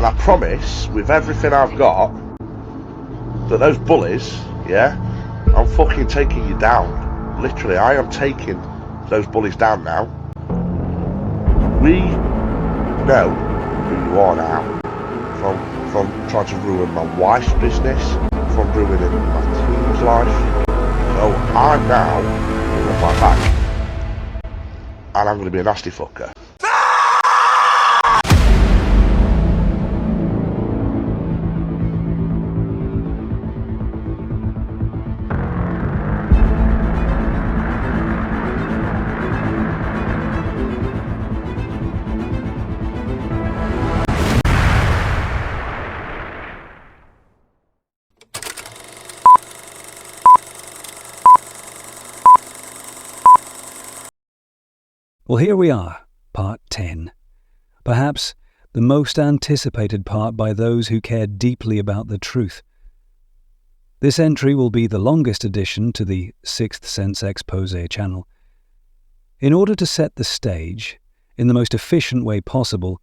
And I promise, with everything I've got, that those bullies, yeah, I'm fucking taking you down. Literally, I am taking those bullies down now. We know who you are now. From trying to ruin my wife's business, from ruining my team's life. So I'm now going to fight back. And I'm going to be a nasty fucker. Well, here we are, part 10. Perhaps the most anticipated part by those who care deeply about the truth. This entry will be the longest addition to the Sixthsense Exposé channel. In order to set the stage, in the most efficient way possible,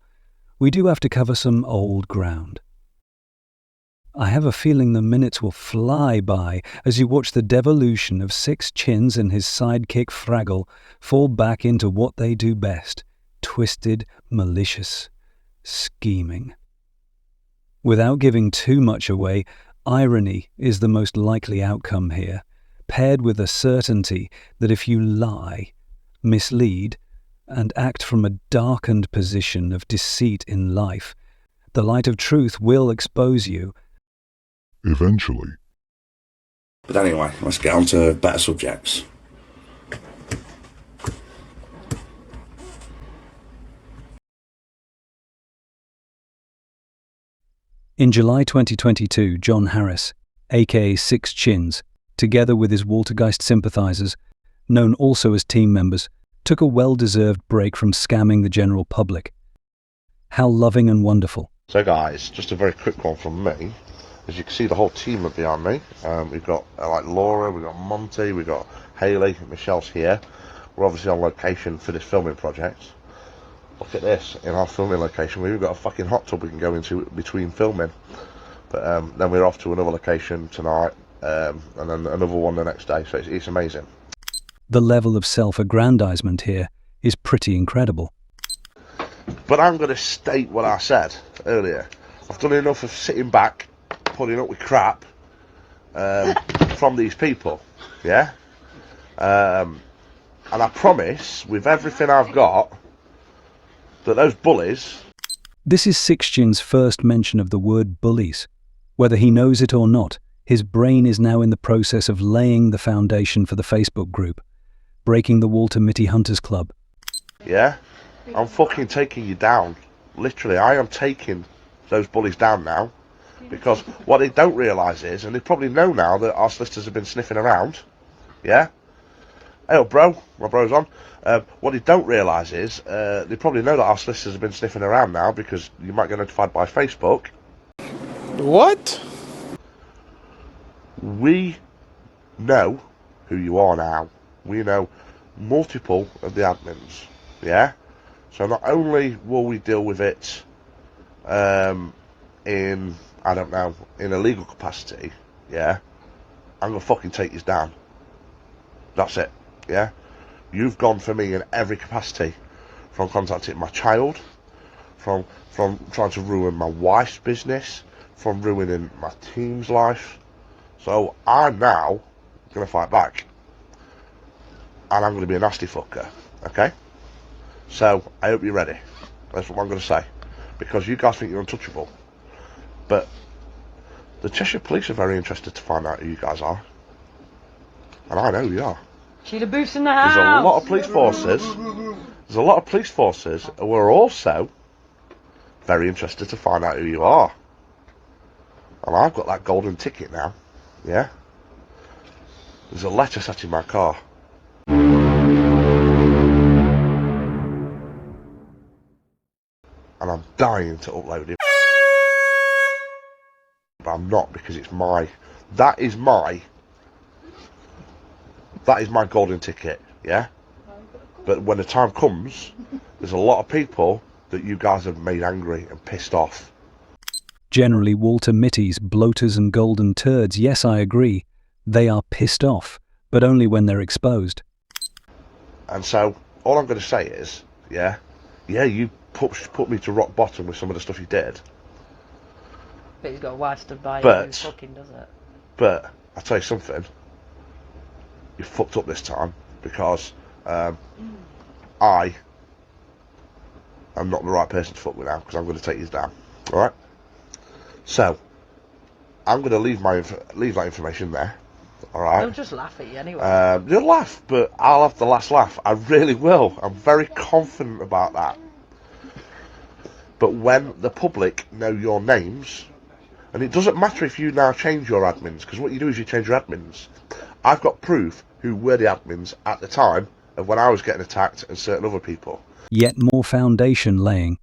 we do have to cover some old ground. I have a feeling the minutes will fly by as you watch the devolution of Six Chins and his sidekick Fraggle fall back into what they do best: twisted, malicious scheming. Without giving too much away, irony is the most likely outcome here, paired with a certainty that if you lie, mislead, and act from a darkened position of deceit in life, the light of truth will expose you. Eventually. But anyway, let's get on to better subjects. In July 2022, John Harris, aka Six Chins, together with his Waltergeist sympathizers, known also as team members, took a well-deserved break from scamming the general public. How loving and wonderful. So guys, just a very quick one from me. As you can see, the whole team are behind me. We've got like Laura, we've got Monty, we've got Hayley, Michelle's here. We're obviously on location for this filming project. Look at this, in our filming location, we've got a fucking hot tub we can go into between filming. But then we're off to another location tonight, and then another one the next day, so it's amazing. The level of self-aggrandizement here is pretty incredible. But I'm going to state what I said earlier. I've done enough of sitting back, putting up with crap from these people, yeah? And I promise, with everything I've got, that those bullies... This is Six Chins' first mention of the word bullies. Whether he knows it or not, his brain is now in the process of laying the foundation for the Facebook group, breaking the Walter Mitty Hunters Club. Yeah? I'm fucking taking you down. Literally, I am taking those bullies down now. Because what they don't realise is, and they probably know now that our solicitors have been sniffing around, yeah? Hey, bro, my bro's on. What they don't realise is, they probably know that our solicitors have been sniffing around now because you might get notified by Facebook. What? We know who you are now. We know multiple of the admins, yeah? So not only will we deal with it in... I don't know, in a legal capacity, yeah, I'm going to fucking take you down. That's it, yeah? You've gone for me in every capacity, from contacting my child, from trying to ruin my wife's business, from ruining my team's life. So I'm now going to fight back. And I'm going to be a nasty fucker, okay? So I hope you're ready. That's what I'm going to say. Because you guys think you're untouchable. But the Cheshire Police are very interested to find out who you guys are. And I know who you are. Sheila Booth's in the house. There's a lot of police forces. There's a lot of police forces who are also very interested to find out who you are. And I've got that golden ticket now. Yeah? There's a letter sat in my car. And I'm dying to upload it. But I'm not, because it's my... That is my golden ticket, yeah? But when the time comes, there's a lot of people that you guys have made angry and pissed off. generally Walter Mitty's bloaters and golden turds. Yes, I agree. They are pissed off, but only when they're exposed. And so, all I'm going to say is, yeah, you put me to rock bottom with some of the stuff you did. But he's got a wife stood by him But- who fucking does it. But I'll tell you something. You fucked up this time because I am not the right person to fuck with now because I'm going to take you down. All right. So I'm going to leave that information there. All right. They'll just laugh at you anyway. You'll laugh, but I'll have the last laugh. I really will. I'm very confident about that. But when the public know your names, and it doesn't matter if you now change your admins, because what you do is you change your admins. I've got proof who were the admins at the time of when I was getting attacked and certain other people. Yet more foundation laying.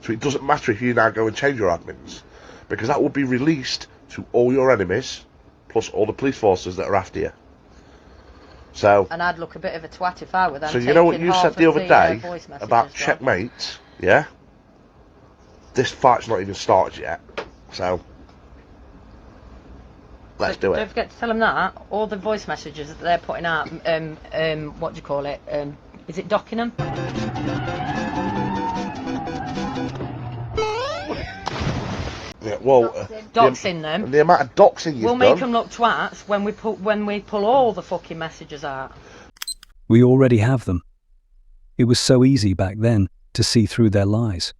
So it doesn't matter if you now go and change your admins, because that will be released to all your enemies, plus all the police forces that are after you. So, And I'd look a bit of a twat if I were them. so you know what taking you half said the of other day voice messages about down. Checkmate, yeah? This fight's not even started yet, so let's do Don't it. forget to tell them that. All the voice messages that they're putting out, what do you call it? Is it docking them? Yeah, well, Doxing them. the amount of doxing you've We'll make done. them look twats when we pull all the fucking messages out. We already have them. It was so easy back then to see through their lies.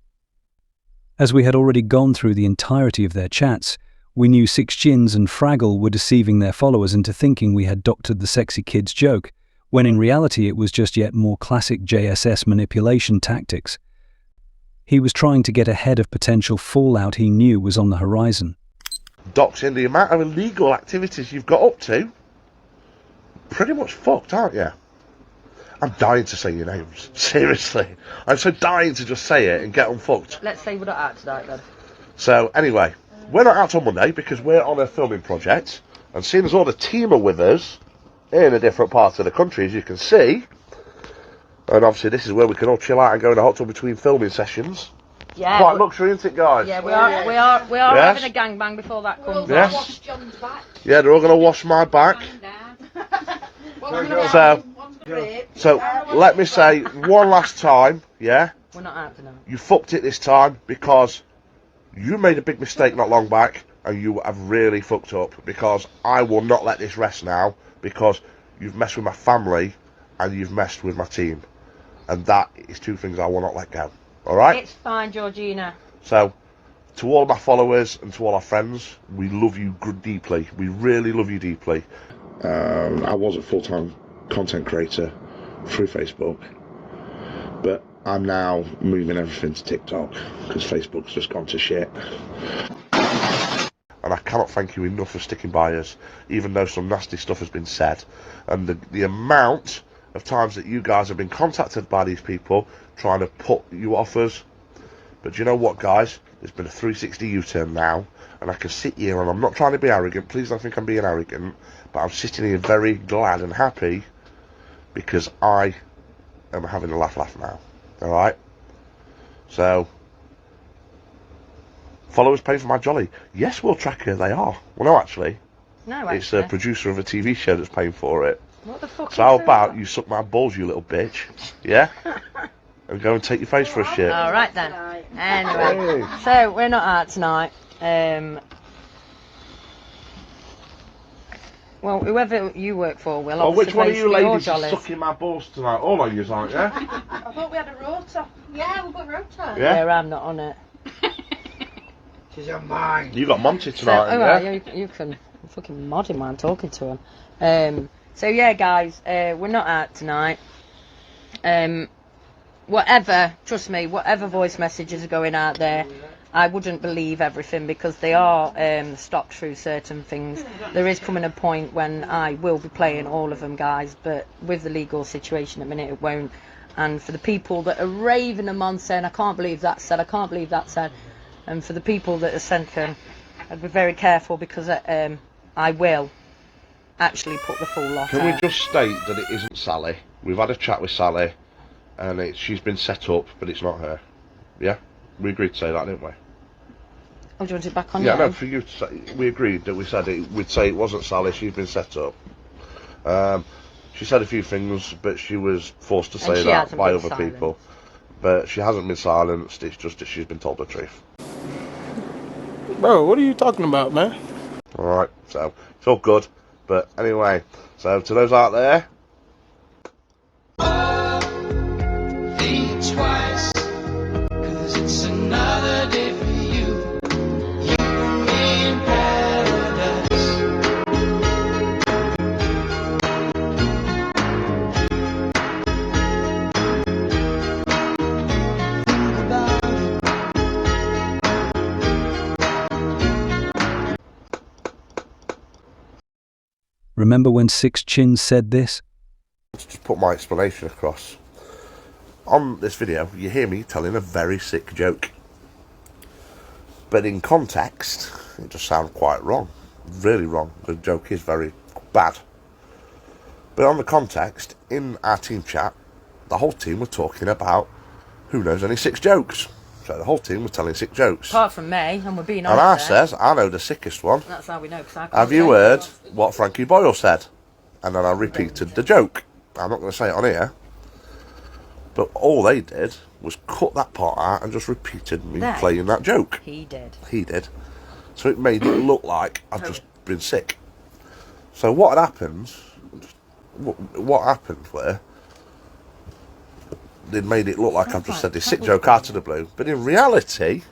As we had already gone through the entirety of their chats, we knew Six Gins and Fraggle were deceiving their followers into thinking we had doctored the sexy kids joke, when in reality it was just yet more classic JSS manipulation tactics. He was trying to get ahead of potential fallout he knew was on the horizon. Doxing, the amount of illegal activities you've got up to, pretty much fucked, aren't you? I'm dying to say your names. Seriously. I'm so dying to just say it and get unfucked. Let's say we're not out tonight then. So, anyway, we're not out till Monday because we're on a filming project. And seeing as all the team are with us in a different parts of the country, as you can see, and obviously this is where we can all chill out and go in a hot tub between filming sessions. Yeah. Quite luxury, isn't it, guys? Yeah, we are Yes. having a gangbang before that comes Yes. out. John's back. Yeah, they're all going to wash my back. So, let me say one last time, yeah? We're not out tonight. You fucked it this time because you made a big mistake not long back and you have really fucked up, because I will not let this rest now because you've messed with my family and you've messed with my team, and that is two things I will not let go. Alright? It's fine, Georgina. So, to all my followers and to all our friends, we love you deeply. We really love you deeply. I was a full-time content creator through Facebook, but I'm now moving everything to TikTok because Facebook's just gone to shit. And I cannot thank you enough for sticking by us, even though some nasty stuff has been said. And the amount of times that you guys have been contacted by these people trying to put you off us. But you know what, guys? There's been a 360 U-turn now, and I can sit here, and I'm not trying to be arrogant. Please don't think I'm being arrogant, but I'm sitting here very glad and happy because I am having a laugh now. Alright? So, followers pay for my jolly. Yes, Will Tracker, they are. Well, no, actually. No, It's actually. a producer of a TV show that's paying for it. What the fuck So how is about that? you suck my balls, you little bitch? Yeah? And go and take your face for a shit. All right then. Anyway, so we're not out tonight. Well, whoever you work for will Oh, obviously which one of pay you for your ladies is jollies. sucking my balls tonight? All of yous, aren't you? I thought we had a rota. Yeah, we've got a rota. Yeah? Yeah, I'm not on it. She's on mine. You got Monty So, tonight, oh, yeah? right, you can fucking mod him while I'm talking to him. So yeah, guys, we're not out tonight. Whatever, trust me, whatever voice messages are going out there, I wouldn't believe everything because they are stopped through certain things. There is coming a point when I will be playing all of them, guys, but with the legal situation at the minute it won't. And for the people that are raving them on saying, I can't believe that said, I can't believe that said, and for the people that are sent them, I'd be very careful because I will actually put the full lot Can we out. just state that it isn't Sally? We've had a chat with Sally, and she's been set up, but it's not her. Yeah? We agreed to say that, didn't we? Oh, do you want it back on? Yeah, no, for you to say, we agreed that we'd say it wasn't Sally, she'd been set up. She said a few things, but she was forced to say that by other people. But she hasn't been silenced, it's just that she's been told the truth. Bro, what are you talking about, man? Alright, so it's all good. But anyway, so to those out there, Think twice, 'cause it's another day for you. You and me in paradise. Think about it. Remember when Six Chins said this? let's just put my explanation across. On this video, you hear me telling a very sick joke. But in context, it just sounds quite wrong. Really wrong. The joke is very bad. But on the context, in our team chat, the whole team were talking about who knows any 6 jokes. So the whole team was telling 6 jokes. Apart from me, and we're being And I honest there. says, I know the sickest one. That's how we know, because I can't Have you say heard it. what Frankie Boyle said? And then I repeated the joke. I'm not going to say it on here. But all they did was cut that part out and just repeated me They? playing that joke. He did. He did. So it made it look like I've just been sick. So what happened? What happened where they made it look like I've just said this sick joke out of the blue, but in reality,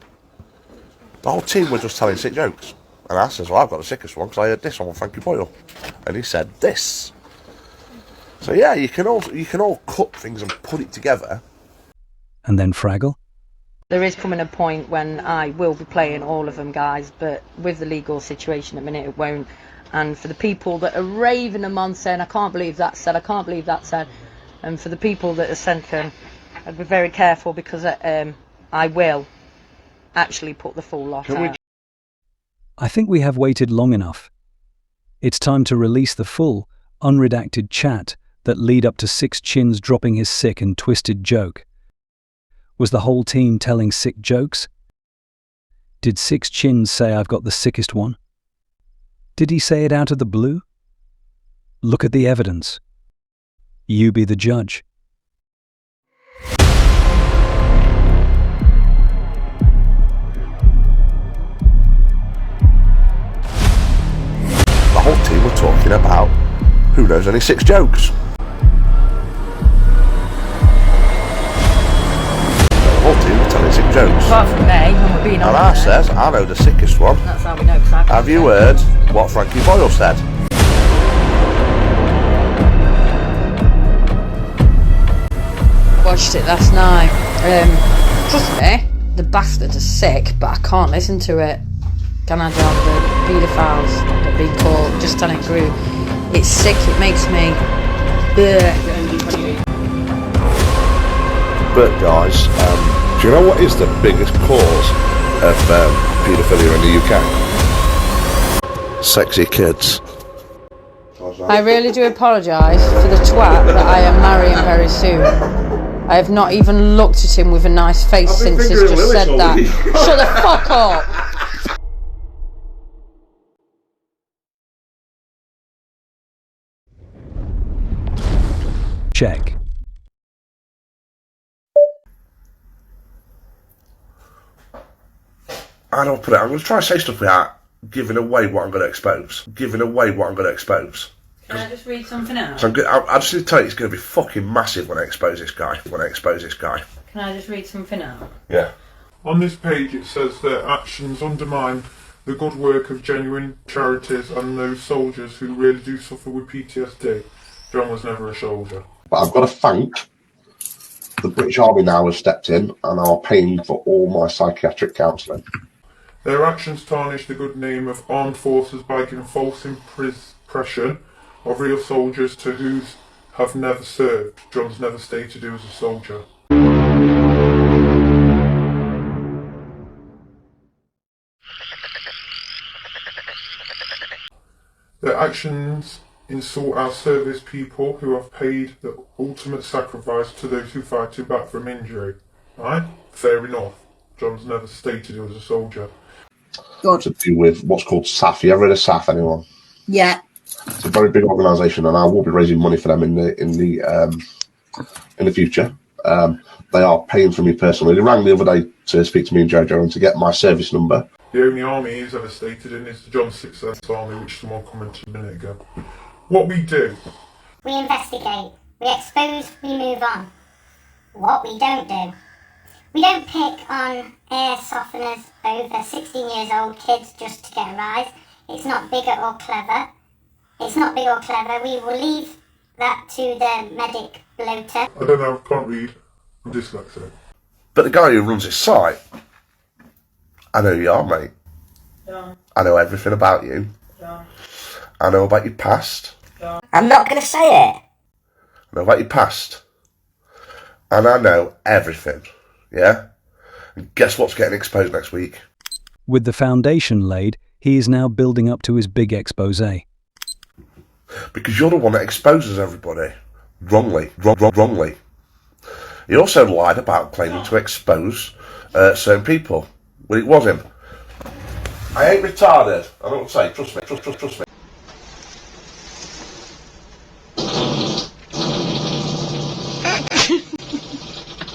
the whole team were just telling sick jokes. And I says, well, I've got the sickest one because I heard this on Frankie Boyle, and he said this. So yeah, you can all cut things and put it together. And then Fraggle? There is coming a point when I will be playing all of them, guys, but with the legal situation at the minute, it won't. And for the people that are raving them on saying, I can't believe that said, I can't believe that said, and for the people that are sent them, I'd be very careful because I will actually put the full lot out. I think we have waited long enough. It's time to release the full, unredacted chat that lead up to Six Chins dropping his sick and twisted joke. Was the whole team telling sick jokes? Did Six Chins say I've got the sickest one? Did he say it out of the blue? Look at the evidence. You be the judge. The whole team were talking about who knows any 6 jokes. The whole team were telling 6 jokes. Apart from me, and we're being And honest I there. says, I know the sickest one. That's how we know, because I can't Have you say it. heard what Frankie Boyle said? Watched it last night. Trust me, the bastard is sick, but I can't listen to it. Can I, John? The paedophiles that are being caught, just telling it through. It's sick, it makes me... But guys, do you know what is the biggest cause of paedophilia in the UK? Sexy kids. I really do apologise for the twat that I am marrying very soon. I have not even looked at him with a nice face since he's just said that. Shut the fuck up! Check. I don't put it. I'm going to try and say stuff without giving away what I'm going to expose. Giving away what I'm going to expose. Can I just read something out? So I just need to tell you, it's going to be fucking massive when I expose this guy. Can I just read something out? Yeah. On this page it says their actions undermine the good work of genuine charities and those soldiers who really do suffer with PTSD. John was never a soldier. But I've got to thank the British Army now has stepped in and are paying for all my psychiatric counselling. Their actions tarnish the good name of armed forces by giving false impression of real soldiers to whose have never served. John's never stated he was a soldier. Their actions insult our service people who have paid the ultimate sacrifice to those who fight him back from injury. Right? Fair enough. John's never stated he was a soldier. Good. to do with what's called SAF. You ever heard of SAF, anyone? Yeah. It's a very big organisation, and I will be raising money for them in the future. They are paying for me personally. They rang the other day to speak to me and Jojo and to get my service number. The only army he's ever stated in is the John Sixthsense Army, which someone commented a minute ago. What we do. We investigate, we expose, we move on. What we don't do. We don't pick on air softeners over 16 years old kids just to get a rise. It's not bigger or clever. It's not big or clever. We will leave that to the medic bloater. I don't know, I can't read. I'm dyslexic. But the guy who runs his site, I know who you are, mate. Yeah. I know everything about you. Yeah. I know about your past. Yeah. I'm not going to say it. I know about your past. And I know everything. Yeah? And guess what's getting exposed next week? With the foundation laid, he is now building up to his big exposé. Because you're the one that exposes everybody. Wrongly. Wrongly. He also lied about claiming to expose certain people. Well, it was him. I ain't retarded. I don't say. Trust me. Trust me.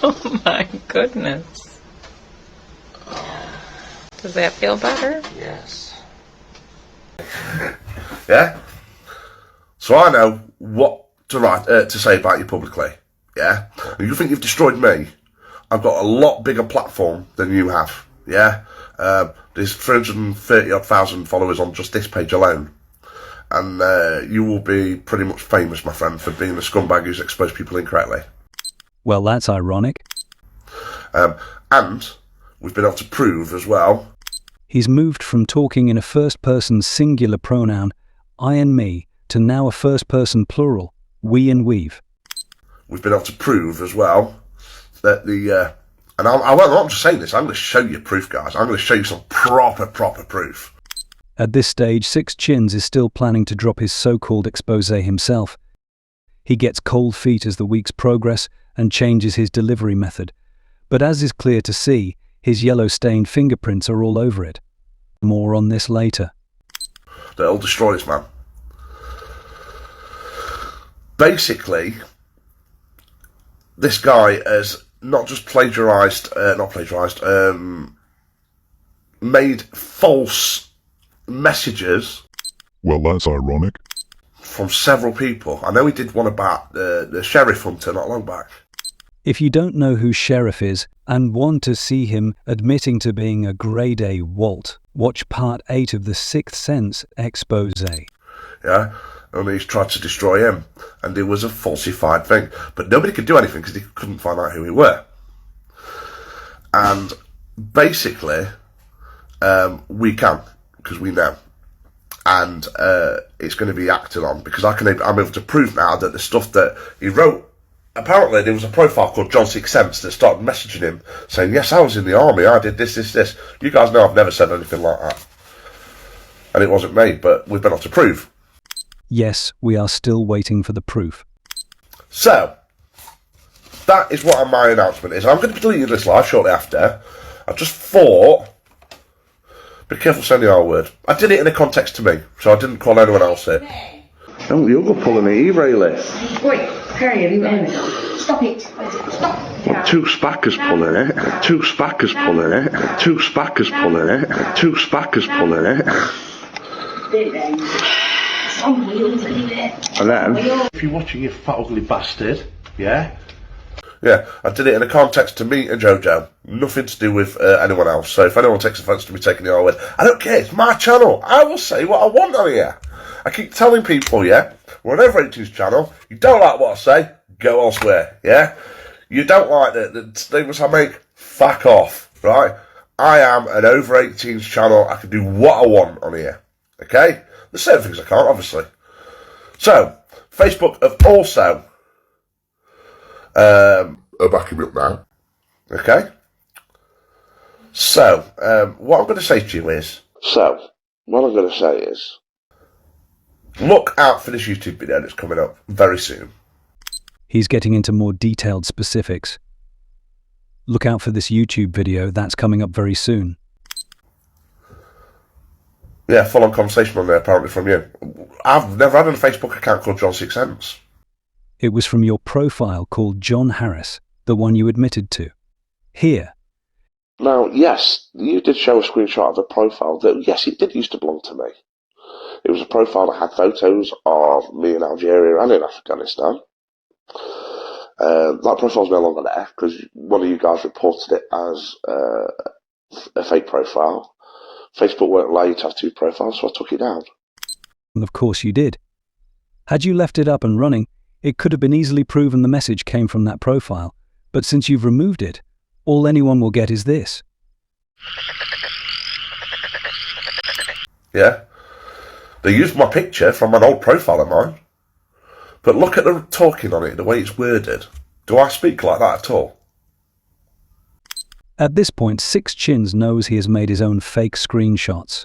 Oh my goodness. Does that feel better? Yes. Yeah? So I know what to write, to say about you publicly. Yeah? And you think you've destroyed me? I've got a lot bigger platform than you have. Yeah? There's 330,000 followers on just this page alone. And you will be pretty much famous, my friend, for being a scumbag who's exposed people incorrectly. Well, that's ironic. And we've been able to prove as well. He's moved from talking in a first-person singular pronoun, I and me, to now a first-person plural, we and we've. We've been able to prove as well that the... and I'm not just saying this, I'm going to show you proof, guys. I'm going to show you some proper proof. At this stage, Six Chins is still planning to drop his so-called exposé himself. He gets cold feet as the weeks progress and changes his delivery method. But as is clear to see, his yellow-stained fingerprints are all over it. More on this later. That'll destroy this man. Basically, this guy has not just made false messages. Well, that's ironic. From several people. I know he did one about the sheriff hunter not long back. If you don't know who Sheriff is and want to see him admitting to being a grade A Walt, watch part 8 of the Sixth Sense Exposé. Yeah, and he's tried to destroy him, and it was a falsified thing. But nobody could do anything because they couldn't find out who he were. And basically, we can, because we know. And it's going to be acted on, because I'm able to prove now that the stuff that he wrote, apparently there was a profile called John Sixthsense that started messaging him saying, yes, I was in the army, I did this. You guys know I've never said anything like that. And it wasn't me, but we've been able to prove. Yes, we are still waiting for the proof. So, that is what my announcement is. I'm going to be deleting this live shortly after. I just thought, be careful saying the R word. I did it in a context to me, so I didn't call anyone else it. Don't you go pulling it either, Elif. Wait, Harry, have you stop it. Stop. Two spackers pulling it. Two spackers pulling it. Two spackers pulling it. Two spackers pulling it. And then, if you're watching, you fat ugly bastard, yeah? Yeah, I did it in a context to me and Jojo. Nothing to do with anyone else. So if anyone takes offence to me taking the R word, I don't care, it's my channel. I will say what I want on here. I keep telling people, yeah, we're an over 18s channel. You don't like what I say, go elsewhere, yeah? You don't like the statements I make, fuck off, right? I am an over 18s channel. I can do what I want on here, okay? There's certain things I can't, obviously. So, Facebook have also are backing me up now, okay? So, what I'm going to say to you is, look out for this YouTube video that's coming up very soon. He's getting into more detailed specifics. Look out for this YouTube video that's coming up very soon. Yeah, full-on conversation on there, apparently, from you. I've never had a Facebook account called John Sixthsense. It was from your profile called John Harris, the one you admitted to. Here. Now, yes, you did show a screenshot of a profile that, yes, it did used to belong to me. It was a profile that had photos of me in Algeria and in Afghanistan. That profile's no longer there because one of you guys reported it as a fake profile. Facebook won't allow you to have two profiles, so I took it down. And of course you did. Had you left it up and running, it could have been easily proven the message came from that profile. But since you've removed it, all anyone will get is this. Yeah. They used my picture from an old profile of mine. But look at the talking on it, the way it's worded. Do I speak like that at all? At this point, Six Chins knows he has made his own fake screenshots.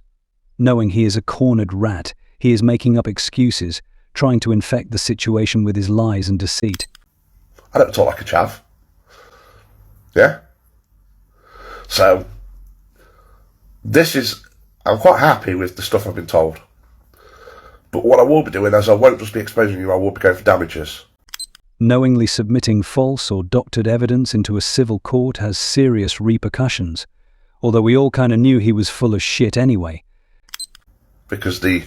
Knowing he is a cornered rat, he is making up excuses, trying to infect the situation with his lies and deceit. I don't talk like a chav. Yeah? So, I'm quite happy with the stuff I've been told. But what I will be doing is I won't just be exposing you, I will be going for damages. Knowingly submitting false or doctored evidence into a civil court has serious repercussions, although we all kind of knew he was full of shit anyway. Because the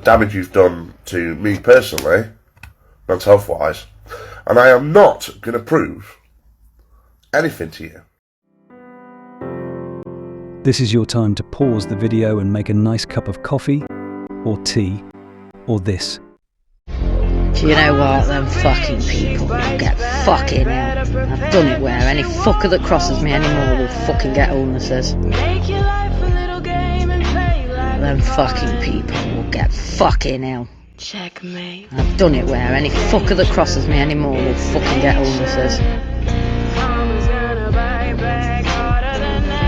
damage you've done to me personally, mental health wise, and I am not going to prove anything to you. This is your time to pause the video and make a nice cup of coffee, or tea, or this. Do you know what? Them fucking people will get fucking out. I've done it where any fucker that crosses me anymore will fucking get illnesses. Them fucking people will get fucking ill. Checkmate. I've done it where any fucker that crosses me anymore will fucking get illnesses.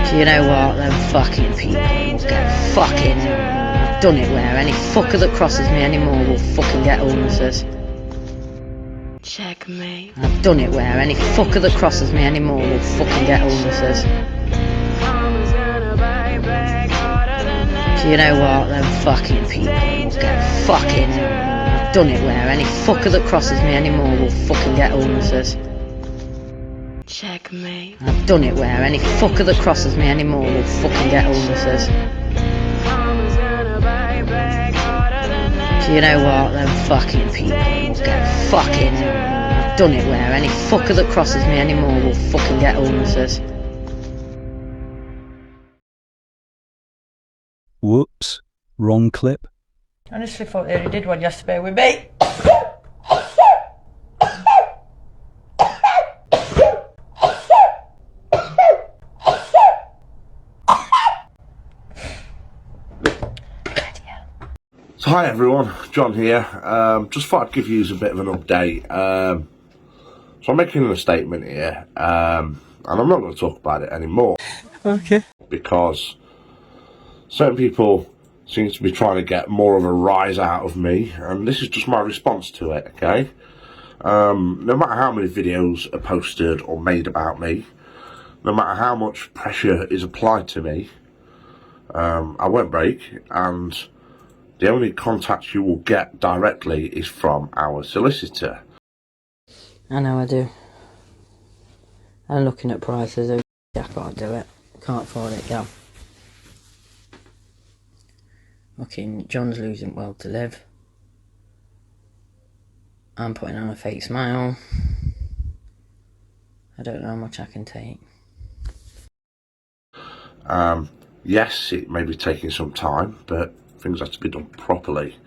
Do you know what? Them fucking people will get fucking ill. I've done it where any fucker that crosses me anymore will fucking get illnesses. Checkmate. I've done it where any fucker that crosses me anymore will fucking get illnesses. Do you know what? Them fucking people will get fucking ill. I've done it where any fucker that crosses me anymore will fucking get illnesses. Checkmate. I've done it where any fucker that crosses me anymore will fucking get illnesses. Do you know what? Them fucking people will get fucking ill. I've done it where any fucker that crosses me anymore will fucking get illnesses. Whoops, wrong clip. I honestly thought they already did one yesterday with me. So hi everyone, John here. Just thought I'd give you a bit of an update. So I'm making a statement here, and I'm not going to talk about it anymore. Okay. Because certain people seem to be trying to get more of a rise out of me, and this is just my response to it, okay? No matter how many videos are posted or made about me, no matter how much pressure is applied to me, I won't break, and the only contact you will get directly is from our solicitor. I know I do. I'm looking at prices, I can't do it. Can't afford it, yeah. Fucking John's losing well to live. I'm putting on a fake smile. I don't know how much I can take. Yes, it may be taking some time, but things have to be done properly.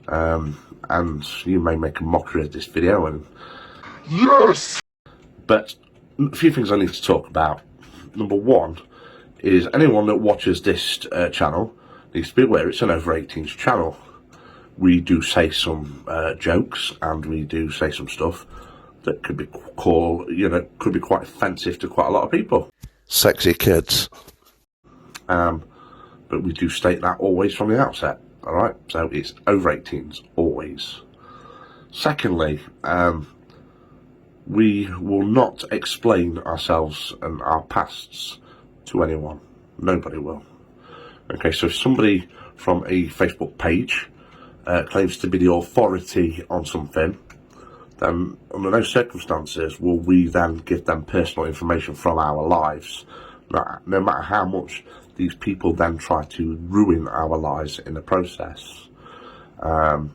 And you may make a mockery of this video, and yes! But a few things I need to talk about. Number one is anyone that watches this channel needs to be aware it's an over 18s channel. We do say some jokes, and we do say some stuff that could be could be quite offensive to quite a lot of people. Sexy kids. But we do state that always from the outset, alright? So it's over 18s, always. Secondly, we will not explain ourselves and our pasts to anyone. Nobody will. Okay, so if somebody from a Facebook page claims to be the authority on something, then under no circumstances will we then give them personal information from our lives, no matter how much these people then try to ruin our lives in the process. I'm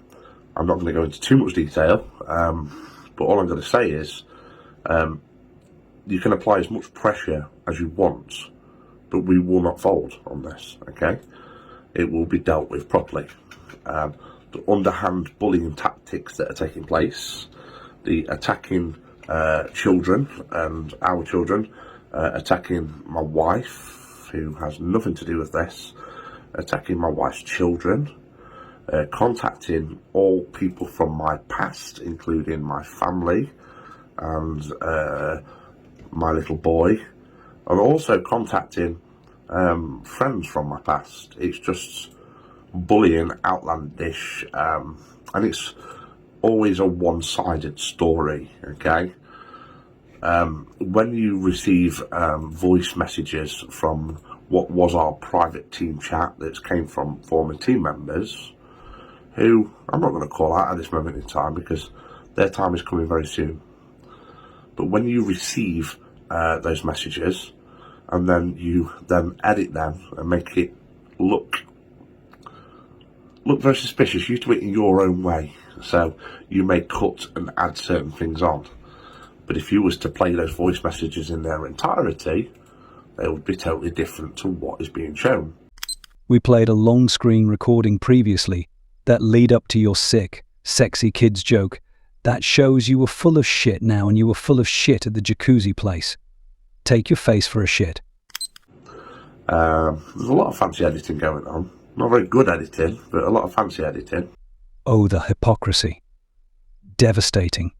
not going to go into too much detail, but all I'm going to say is you can apply as much pressure as you want, but we will not fold on this, okay? It will be dealt with properly. The underhand bullying tactics that are taking place, the attacking children and our children, attacking my wife, who has nothing to do with this, attacking my wife's children, contacting all people from my past, including my family and my little boy, and also contacting friends from my past. It's just bullying, outlandish, and it's always a one-sided story, okay? When you receive voice messages from what was our private team chat that came from former team members, who I'm not going to call out at this moment in time because their time is coming very soon, but when you receive those messages and then you then edit them and make it look very suspicious, you do it in your own way, so you may cut and add certain things on. But if you was to play those voice messages in their entirety, they would be totally different to what is being shown. We played a long screen recording previously that lead up to your sick, sexy kids joke that shows you were full of shit now, and you were full of shit at the jacuzzi place. Take your face for a shit. There's a lot of fancy editing going on. Not very good editing, but a lot of fancy editing. Oh, the hypocrisy. Devastating.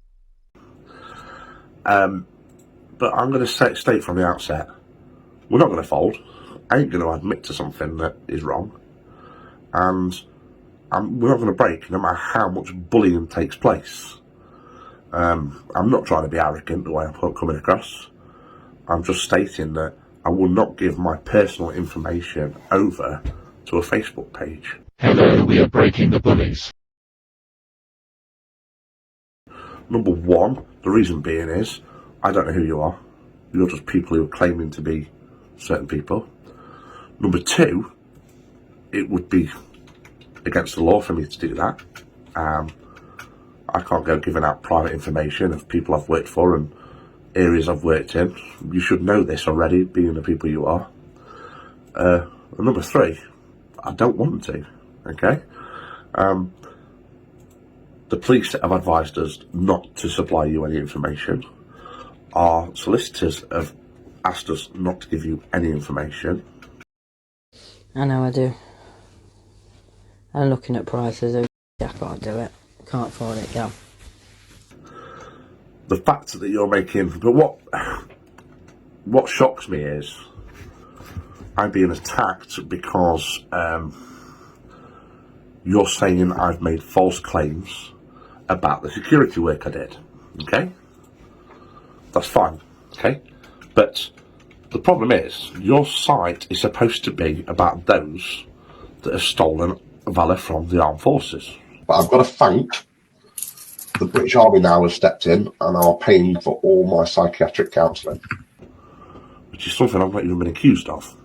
But I'm going to state from the outset, we're not going to fold. I ain't going to admit to something that is wrong. And we're not going to break no matter how much bullying takes place. I'm not trying to be arrogant the way I'm coming across. I'm just stating that I will not give my personal information over to a Facebook page. Hello, we are breaking the bullies. Number one, the reason being is, I don't know who you are. You're just people who are claiming to be certain people. Number two, it would be against the law for me to do that. I can't go giving out private information of people I've worked for and areas I've worked in. You should know this already, being the people you are. And number three, I don't want to, okay? The police have advised us not to supply you any information. Our solicitors have asked us not to give you any information. I know I do. I'm looking at prices. I can't do it. Can't afford it, yeah. The fact that you're making, but what shocks me is I'm being attacked because you're saying I've made false claims about the security work I did. Okay, that's fine. Okay, but the problem is your site is supposed to be about those that have stolen valour from the armed forces. But I've got to thank the British Army now has stepped in and are paying for all my psychiatric counselling. Which is something I've not even been accused of.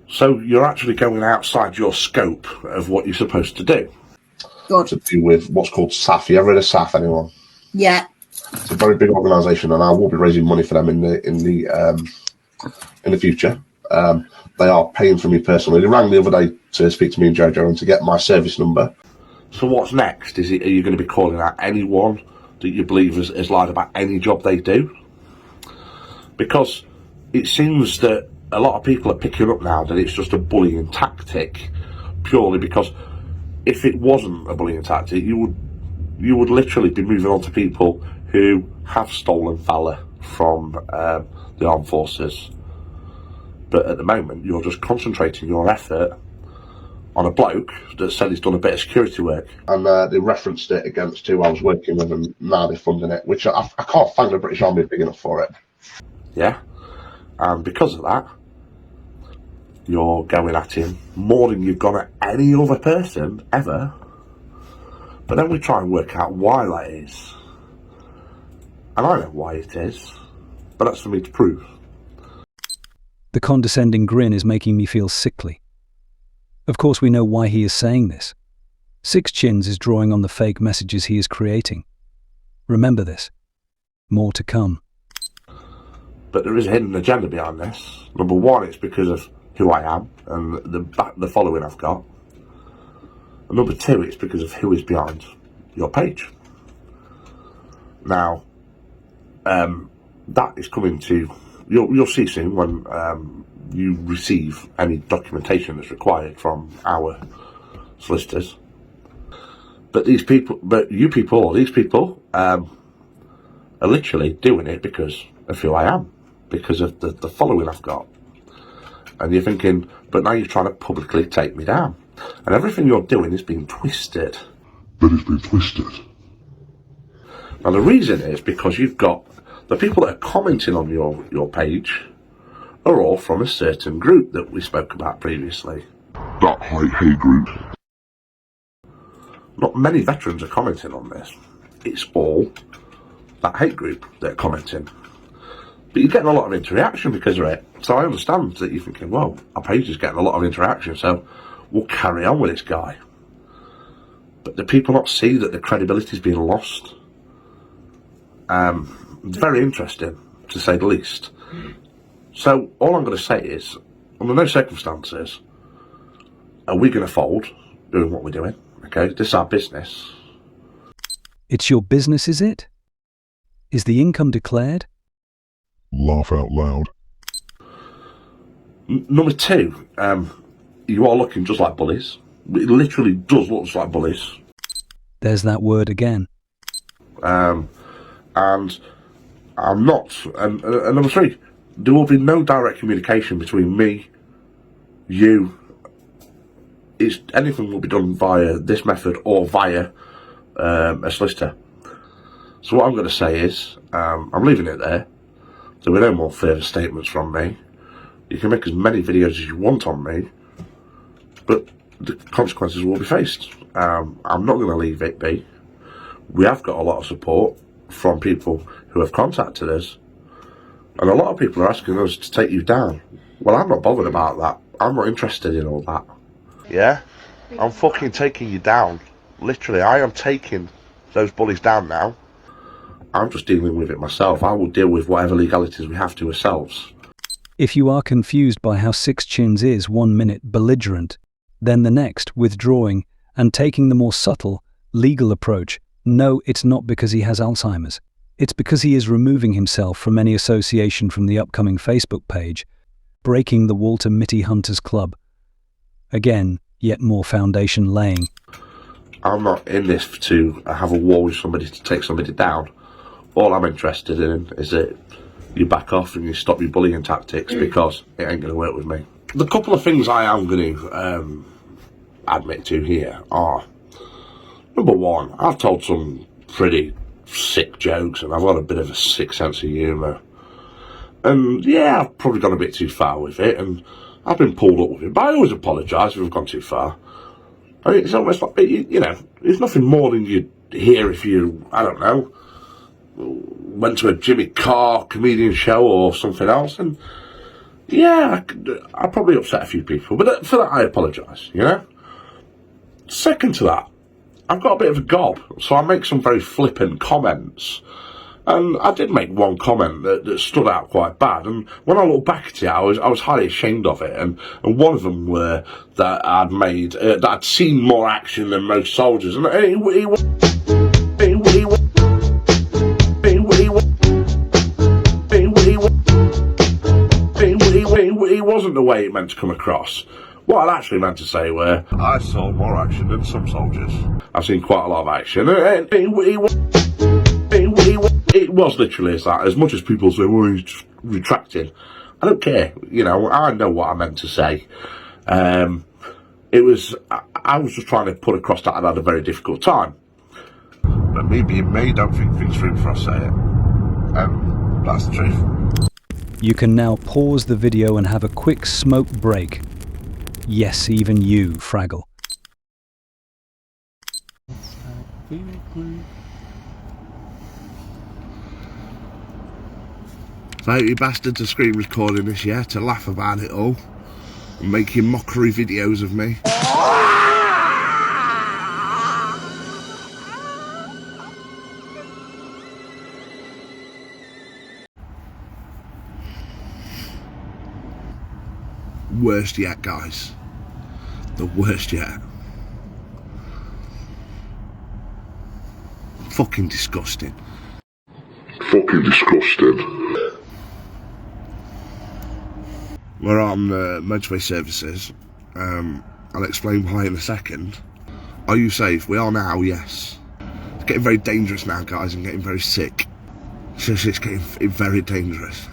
So you're actually going outside your scope of what you're supposed to do. Good. To do with what's called SAF. You ever heard of SAF, anyone? Yeah. It's a very big organisation, and I will be raising money for them in the future. They are paying for me personally. They rang the other day to speak to me and Jojo and to get my service number. So what's next? Are you going to be calling out anyone that you believe has lied about any job they do? Because it seems that a lot of people are picking up now that it's just a bullying tactic, purely because if it wasn't a bullying tactic, you would literally be moving on to people who have stolen valour from the armed forces. But at the moment, you're just concentrating your effort on a bloke that said he's done a bit of security work. And they referenced it against who I was working with, and now they're funding it, which I can't thank the British Army big enough for it. Yeah, and because of that, you're going at him more than you've gone at any other person ever. But then we try and work out why that is. And I know why it is, but that's for me to prove. The condescending grin is making me feel sickly. Of course we know why he is saying this. Six Chins is drawing on the fake messages he is creating. Remember this. More to come. But there is a hidden agenda behind this. Number one, it's because of who I am and the following I've got. And number two, it's because of who is behind your page. Now, that is coming to... You'll see soon when you receive any documentation that's required from our solicitors. But these people, these people are literally doing it because of who I am, because of the following I've got. And you're thinking, but now you're trying to publicly take me down. And everything you're doing is being twisted. But it's been twisted. Now the reason is because you've got the people that are commenting on your page are all from a certain group that we spoke about previously. That hate group. Not many veterans are commenting on this. It's all that hate group that are commenting. But you're getting a lot of interaction because of it. So I understand that you're thinking, well, our page is getting a lot of interaction, so we'll carry on with this guy. But do people not see that the credibility is being lost? It's very interesting, to say the least. So all I'm going to say is, under no circumstances are we going to fold doing what we're doing. Okay, this is our business. It's your business, is it? Is the income declared? Laugh out loud. Number two, you are looking just like bullies. It literally does look just like bullies. There's that word again. And I'm not. And number three, there will be no direct communication between me, you. Anything will be done via this method or via a solicitor. So what I'm going to say is, I'm leaving it there. There will be no more further statements from me. You can make as many videos as you want on me, but the consequences will be faced. I'm not going to leave it be. We have got a lot of support from people who have contacted us, and a lot of people are asking us to take you down. Well, I'm not bothered about that. I'm not interested in all that. Yeah? I'm fucking taking you down. Literally, I am taking those bullies down now. I'm just dealing with it myself. I will deal with whatever legalities we have to ourselves. If you are confused by how Six Chins is 1 minute belligerent, then the next withdrawing and taking the more subtle, legal approach, no, it's not because he has Alzheimer's. It's because he is removing himself from any association from the upcoming Facebook page, breaking the Walter Mitty Hunters Club. Again, yet more foundation laying. I'm not in this to have a war with somebody to take somebody down. All I'm interested in is that you back off and you stop your bullying tactics, because it ain't going to work with me. The couple of things I am going to admit to here are, number one, I've told some pretty sick jokes and I've got a bit of a sick sense of humour. And yeah, I've probably gone a bit too far with it, and I've been pulled up with it, but I always apologise if I've gone too far. I mean, it's almost like, you know, there's nothing more than you'd hear if you, I don't know, went to a Jimmy Carr comedian show or something else, and yeah, I probably upset a few people, but for that I apologise, you know? Second to that, I've got a bit of a gob, so I make some very flippant comments. And I did make one comment that stood out quite bad, and when I look back at it, I was highly ashamed of it. And one of them were that that I'd seen more action than most soldiers, and it wasn't the way it meant to come across. What I actually meant to say were, I saw more action than some soldiers. I've seen quite a lot of action, and it was literally as that. As much as people say, well, he's just retracting, I don't care. You know, I know what I meant to say. I was just trying to put across that I'd had a very difficult time. But me being me, don't think things through before I say it. That's the truth. You can now pause the video and have a quick smoke break Yes, even you, Fraggle. So you bastards are screen recording this, yeah, to laugh about it all and making mockery videos of me. Worst yet, guys. The worst yet. Fucking disgusting. Fucking disgusting. We're on motorway services. I'll explain why in a second. Are you safe? We are now, yes. It's getting very dangerous now, guys. I'm getting very sick. Seriously, it's getting very dangerous.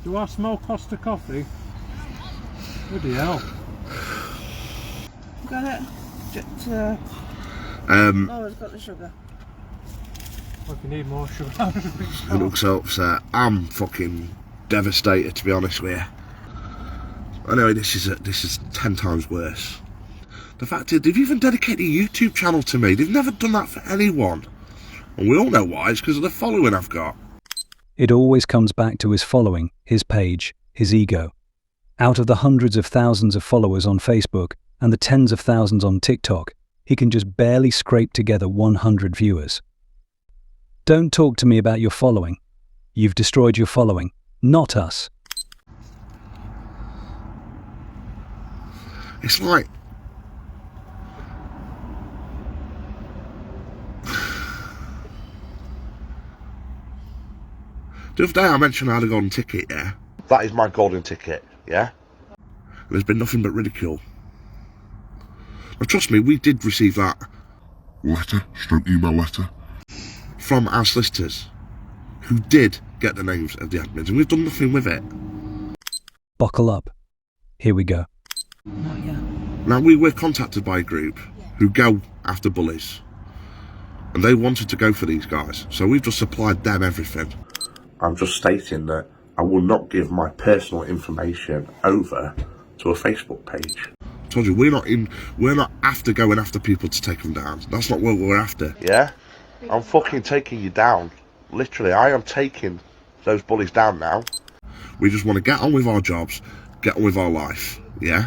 Do I smell Costa coffee? Bloody hell. Got it. Just, Laura's got the sugar. Well, if you need more sugar. It looks so upset. I'm fucking devastated, to be honest with you. Anyway, this is 10 times worse. The fact is, they've even dedicated a YouTube channel to me. They've never done that for anyone. And we all know why. It's because of the following I've got. It always comes back to his following, his page, his ego. Out of the hundreds of thousands of followers on Facebook and the tens of thousands on TikTok, he can just barely scrape together 100 viewers. Don't talk to me about your following. You've destroyed your following, not us. It's like... The other day I mentioned I had a golden ticket, yeah? That is my golden ticket, yeah? And there's been nothing but ridicule. Now trust me, we did receive that. Letter, stroke email letter. From our solicitors, who did get the names of the admins, and we've done nothing with it. Buckle up. Here we go. Now we were contacted by a group who go after bullies. And they wanted to go for these guys, so we've just supplied them everything. I'm just stating that I will not give my personal information over to a Facebook page. I told you, we're not after going after people to take them down. That's not what we're after. Yeah? I'm fucking taking you down. Literally, I am taking those bullies down now. We just want to get on with our jobs, get on with our life, yeah?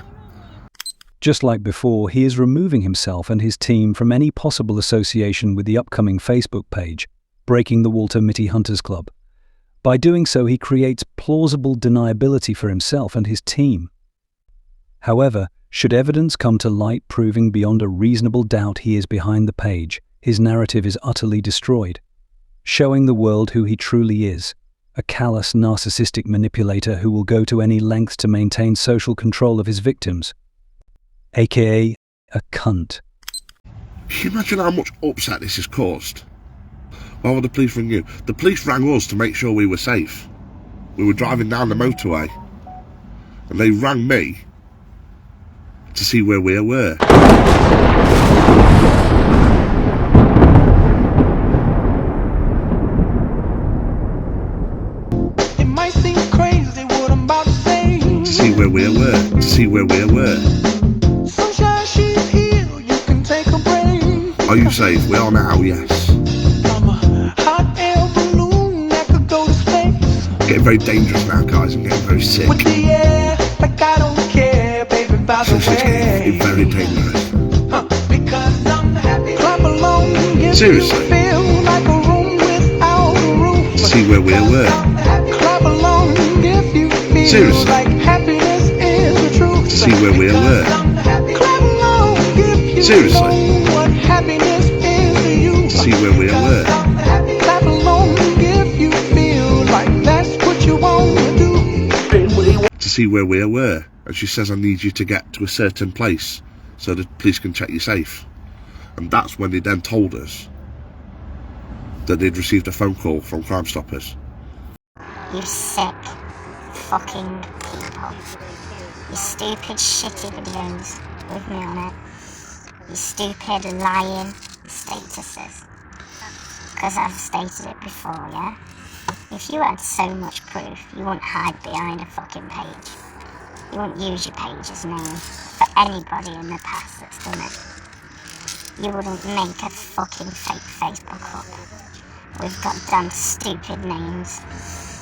Just like before, he is removing himself and his team from any possible association with the upcoming Facebook page, Breaking the Walter Mitty Hunters Club. By doing so, he creates plausible deniability for himself and his team. However, should evidence come to light proving beyond a reasonable doubt he is behind the page, his narrative is utterly destroyed, showing the world who he truly is, a callous, narcissistic manipulator who will go to any lengths to maintain social control of his victims, aka a cunt. Can you imagine how much upset this has caused? Why would the police ring you? The police rang us to make sure we were safe. We were driving down the motorway, and they rang me to see where we were. It might seem crazy what I'm about to say. To see where we were. To see where we were. Sunshine, she's here. You can take a break. Are you safe? We are now, yes. I'm a hot air balloon that could go to space. Getting very dangerous now, guys. I'm getting very sick. With the air, like I don't care, baby, by the It's way. getting very dangerous. Because I'm happy. Clap along if Seriously? you feel like a room without a roof. To see where we were. Clap along if you feel Seriously? like happiness is the truth. To see where we were. Clap along if you Seriously? know what happiness is to you. To see where we were. Clap along if you feel like that's what you want to do. To see where we were. And she says, I need you to get to a certain place so the police can check you safe. And that's when they then told us that they'd received a phone call from Crime Stoppers. You sick fucking people. You stupid shitty videos with me on it. You stupid lying statuses. Because I've stated it before, yeah? If you had so much proof, you wouldn't hide behind a fucking page. You wouldn't use your page's name for anybody in the past that's done it. You wouldn't make a fucking fake Facebook up with goddamn stupid names,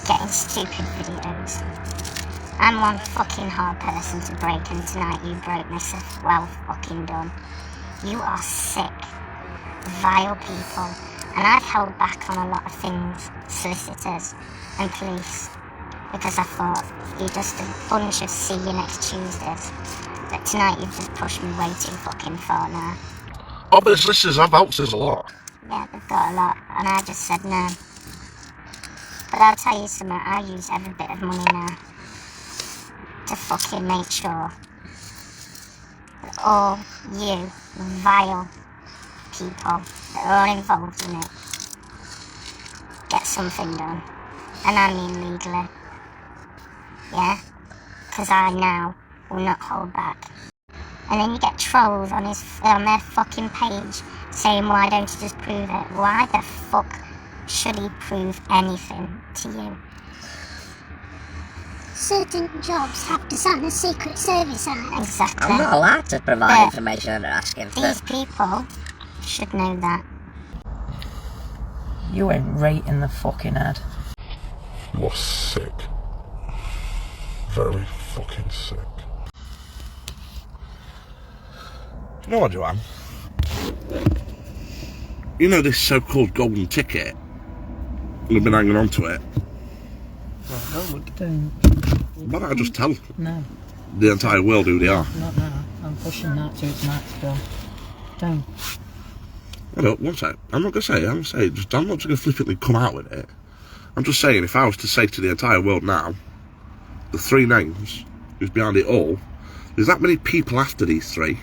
getting stupid videos. I'm one fucking hard person to break, and tonight you broke me, so well fucking done. You are sick, vile people, and I've held back on a lot of things, solicitors and police, because I thought you're just a bunch of see you next Tuesdays. But tonight you've just pushed me way too fucking far now. Oh, but the solicitors have helped us a lot. Yeah, they've got a lot, and I just said no. But I'll tell you something, I use every bit of money now to fucking make sure that all you vile people that are all involved in it get something done. And I mean legally. Yeah? Because I now will not hold back. And then you get trolls on their fucking page saying, why don't you just prove it? Why the fuck should he prove anything to you? Certain jobs have to sign a Secret Service Act. Exactly. I'm not allowed to provide information that they're asking for. These people should know that. You went right in the fucking head. You are sick. Very fucking sick. You know what, Joanne? You know this so-called golden ticket? We've been hanging on to it. Don't. Why don't I just tell No. the entire world who they are? Not now. I'm pushing that to its max, Bill. Don't. Well, one sec. I'm not going to say it. I'm not just going to flippantly come out with it. I'm just saying, if I was to say to the entire world now, the three names, who's behind it all, there's that many people after these three.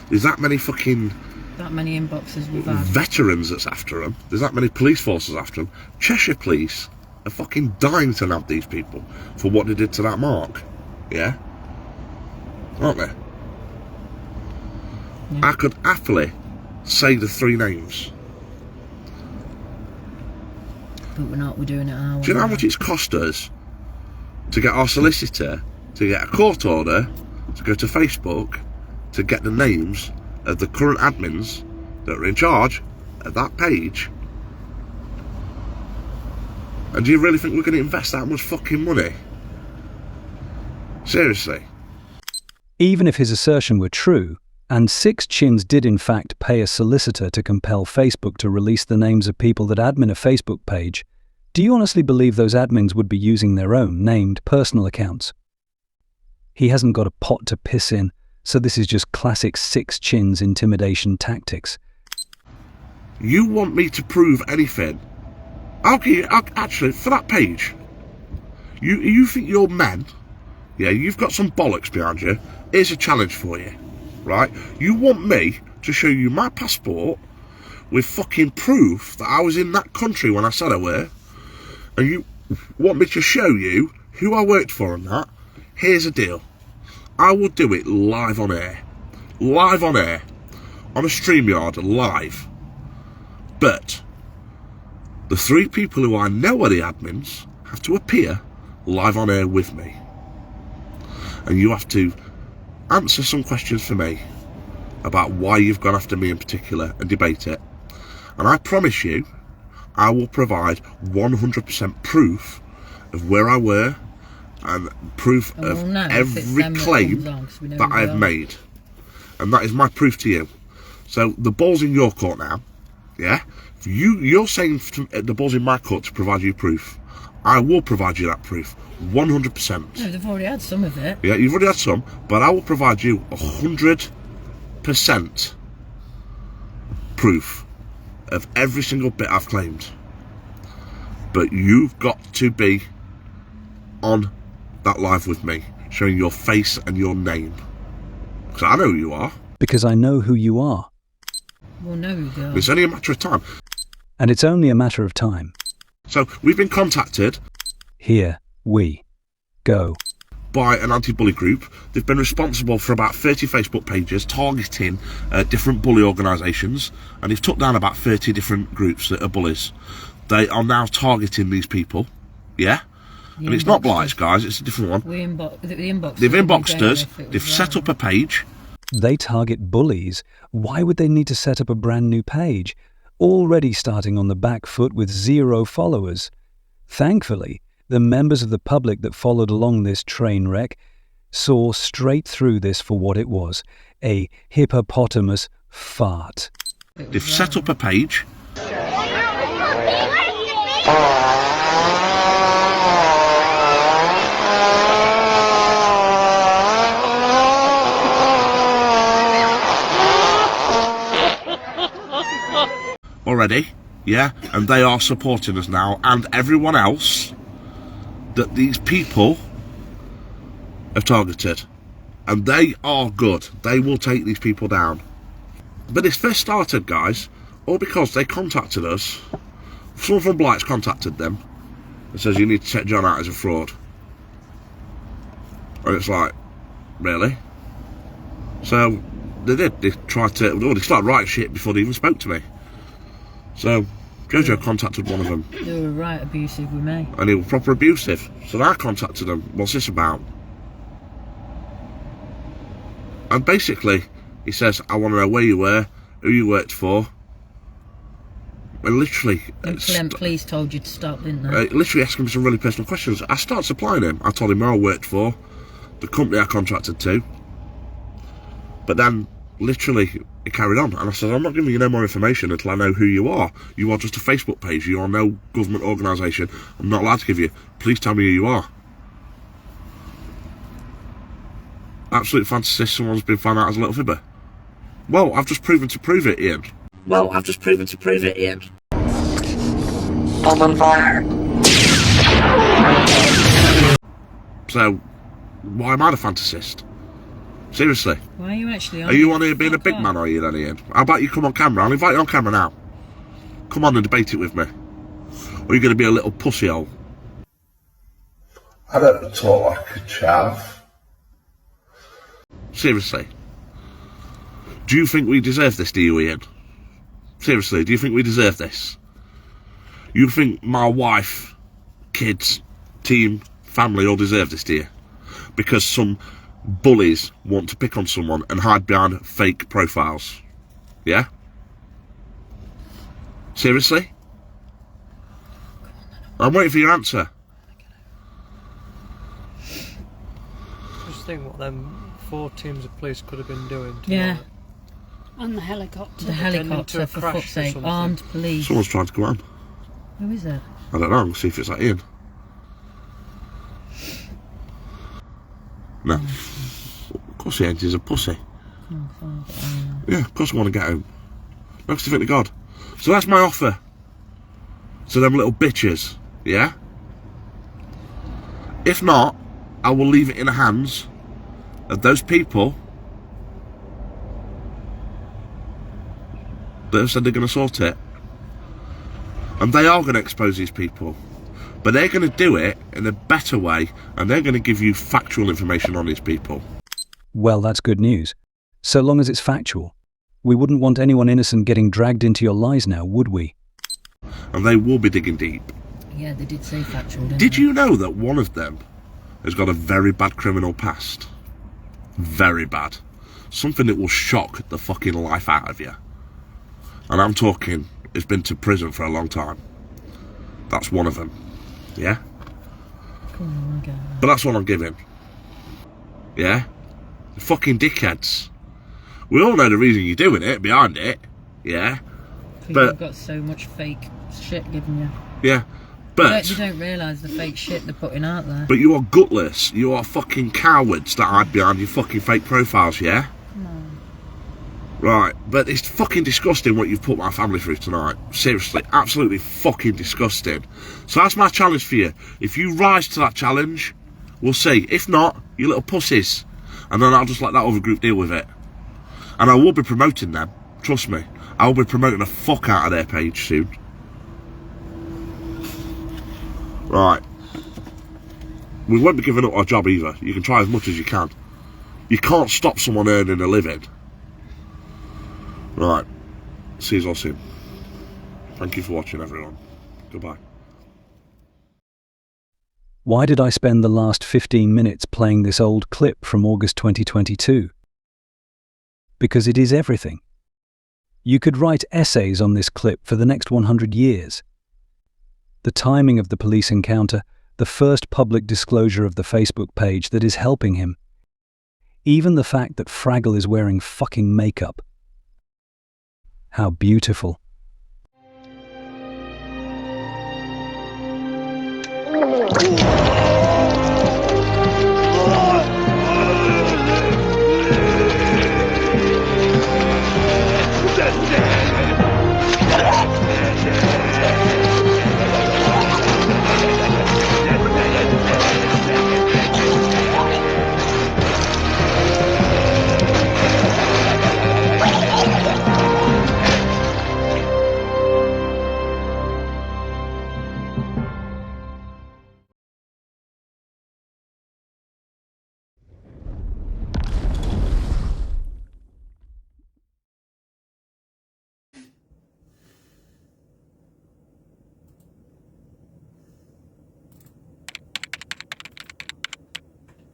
There's that many fucking... That many inboxes we've had. Veterans that's after them. There's that many police forces after them. Cheshire Police are fucking dying to nab these people for what they did to that Mark. Yeah? Aren't they? Yeah. I could happily say the three names. But we're not. We're doing it our way. Do you know how much it's cost us to get our solicitor to get a court order to go to Facebook to get the names of the current admins that are in charge of that page? And do you really think we're going to invest that much fucking money? Seriously? Even if his assertion were true, and Six Chins did in fact pay a solicitor to compel Facebook to release the names of people that admin a Facebook page, do you honestly believe those admins would be using their own named personal accounts? He hasn't got a pot to piss in, so this is just classic Six Chins intimidation tactics. You want me to prove anything? Actually, for that page, you think you're men? Yeah, you've got some bollocks behind you. Here's a challenge for you, right? You want me to show you my passport with fucking proof that I was in that country when I said I were, and you want me to show you who I worked for and that? Here's a deal. I will do it live on air. Live on air. On a StreamYard, live. But the three people who I know are the admins have to appear live on air with me. And you have to answer some questions for me about why you've gone after me in particular and debate it. And I promise you, I will provide 100% proof of where I were and proof of every claim that I have made. And that is my proof to you. So the ball's in your court now, yeah? You're saying the ball's in my court to provide you proof. I will provide you that proof, 100%. No, they've already had some of it. Yeah, you've already had some, but I will provide you 100% proof of every single bit I've claimed. But you've got to be on that live with me, showing your face and your name. Because I know who you are. Because I know who you are. Well, no, you don't. It's only a matter of time. And it's only a matter of time. So, we've been contacted. Here we go. By an anti-bully group. They've been responsible for about 30 Facebook pages targeting different bully organisations, and they've took down about 30 different groups that are bullies. They are now targeting these people, yeah? And it's not Blights, guys, it's a different one. The inbox. They've inboxed us, they've set up a page. They target bullies. Why would they need to set up a brand new page? Already starting on the back foot with 0 followers. Thankfully, the members of the public that followed along this train wreck saw straight through this for what it was, a hippopotamus fart. They've set up a page. Already, yeah, and they are supporting us now, and everyone else that these people have targeted, and they are good. They will take these people down. But this first started, guys, all because they contacted us. Someone from Blights contacted them and says you need to check John out as a fraud, and it's like, really? So they did. They tried to. Well, they started writing shit before they even spoke to me. So Jojo contacted one of them. They were right abusive with me. And he was proper abusive. So I contacted them. What's this about? And basically, he says, I want to know where you were, who you worked for. And literally... And police told you to stop, didn't they? Literally asking me some really personal questions. I started supplying him. I told him where I worked for, the company I contracted to. But then, literally, it carried on. And I said, I'm not giving you no more information until I know who you are. You are just a Facebook page. You are no government organisation. I'm not allowed to give you. Please tell me who you are. Absolute fantasy, someone's been found out as a little fibber. Well, I've just proven to prove it, Ian. Well, I've just proven to prove it, Ian. I'm on fire. So, why am I the fantasist? Seriously. Why are you actually on? Are you on here being a big man, are you then, Ian? How about you come on camera? I'll invite you on camera now. Come on and debate it with me. Or are you going to be a little pussy hole? I don't talk like a chav. Seriously. Do you think we deserve this, do you, Ian? Seriously, do you think we deserve this? You think my wife, kids, team, family all deserve this, do you? Because some bullies want to pick on someone and hide behind fake profiles. Yeah? Seriously? I'm waiting for your answer. Just think what them 4 teams of police could have been doing. Yeah. On the helicopter. The helicopter, for fuck's sake. Armed police. Someone's trying to come on. Who is it? I don't know. See if it's like Ian. No. Of course he ain't. He's a pussy. Yeah, of course I want to get him. No, because I think to God. So that's my offer to them little bitches, yeah? If not, I will leave it in the hands of those people that have said they're going to sort it. And they are going to expose these people. But they're going to do it in a better way, and they're going to give you factual information on these people. Well, that's good news. So long as it's factual. We wouldn't want anyone innocent getting dragged into your lies now, would we? And they will be digging deep. Yeah, they did say factual, didn't Did they? you know that one of them has got a very bad criminal past? Very bad. Something that will shock the fucking life out of you. And I'm talking, he's been to prison for a long time. That's one of them. Yeah? But that's what I'm giving. Yeah? The fucking dickheads. We all know the reason you're doing it, behind it. Yeah? People have got so much fake shit given you. Yeah. But You don't realise the fake shit they're putting out there. But you are gutless. You are fucking cowards that hide behind your fucking fake profiles, yeah? No. Right, but it's fucking disgusting what you've put my family through tonight. Seriously, absolutely fucking disgusting. So that's my challenge for you. If you rise to that challenge, we'll see. If not, you little pussies. And then I'll just let that other group deal with it. And I will be promoting them. Trust me. I will be promoting the fuck out of their page soon. Right. We won't be giving up our job either. You can try as much as you can. You can't stop someone earning a living. Right. See you all soon. Thank you for watching, everyone. Goodbye. Why did I spend the last 15 minutes playing this old clip from August 2022? Because it is everything. You could write essays on this clip for the next 100 years. The timing of the police encounter, the first public disclosure of the Facebook page that is helping him. Even the fact that Fraggle is wearing fucking makeup. How beautiful.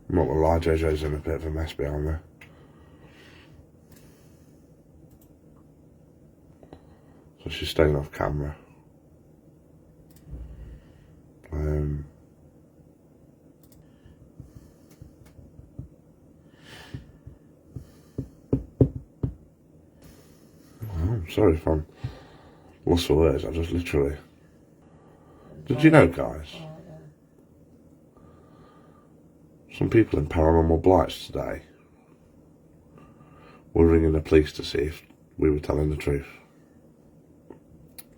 I'm not gonna lie, JoJo's in a bit of a mess behind there. So she's staying off camera. I'm sorry if I'm lost for words, I just literally... Did you know, guys? Some people in paranormal blights today were ringing the police to see if we were telling the truth.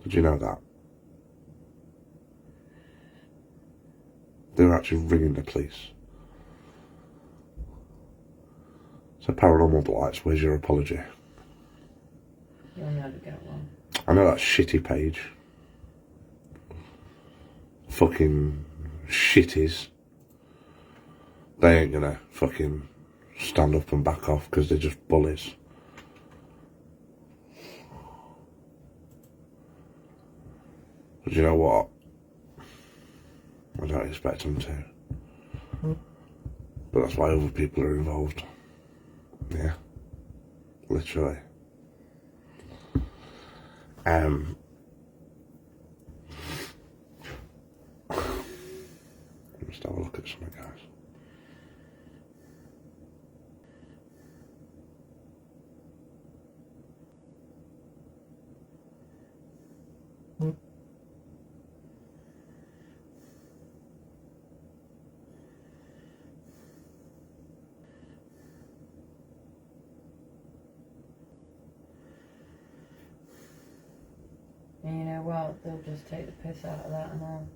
Did you know that? They were actually ringing the police. So paranormal blights, where's your apology? You'll never get one. I know that shitty page. Fucking shitties. They ain't gonna fucking stand up and back off because they're just bullies. But you know what? I don't expect them to. But that's why other people are involved. Yeah. Literally. Let's have a look at something, guys. And you know what? They'll just take the piss out of that and all.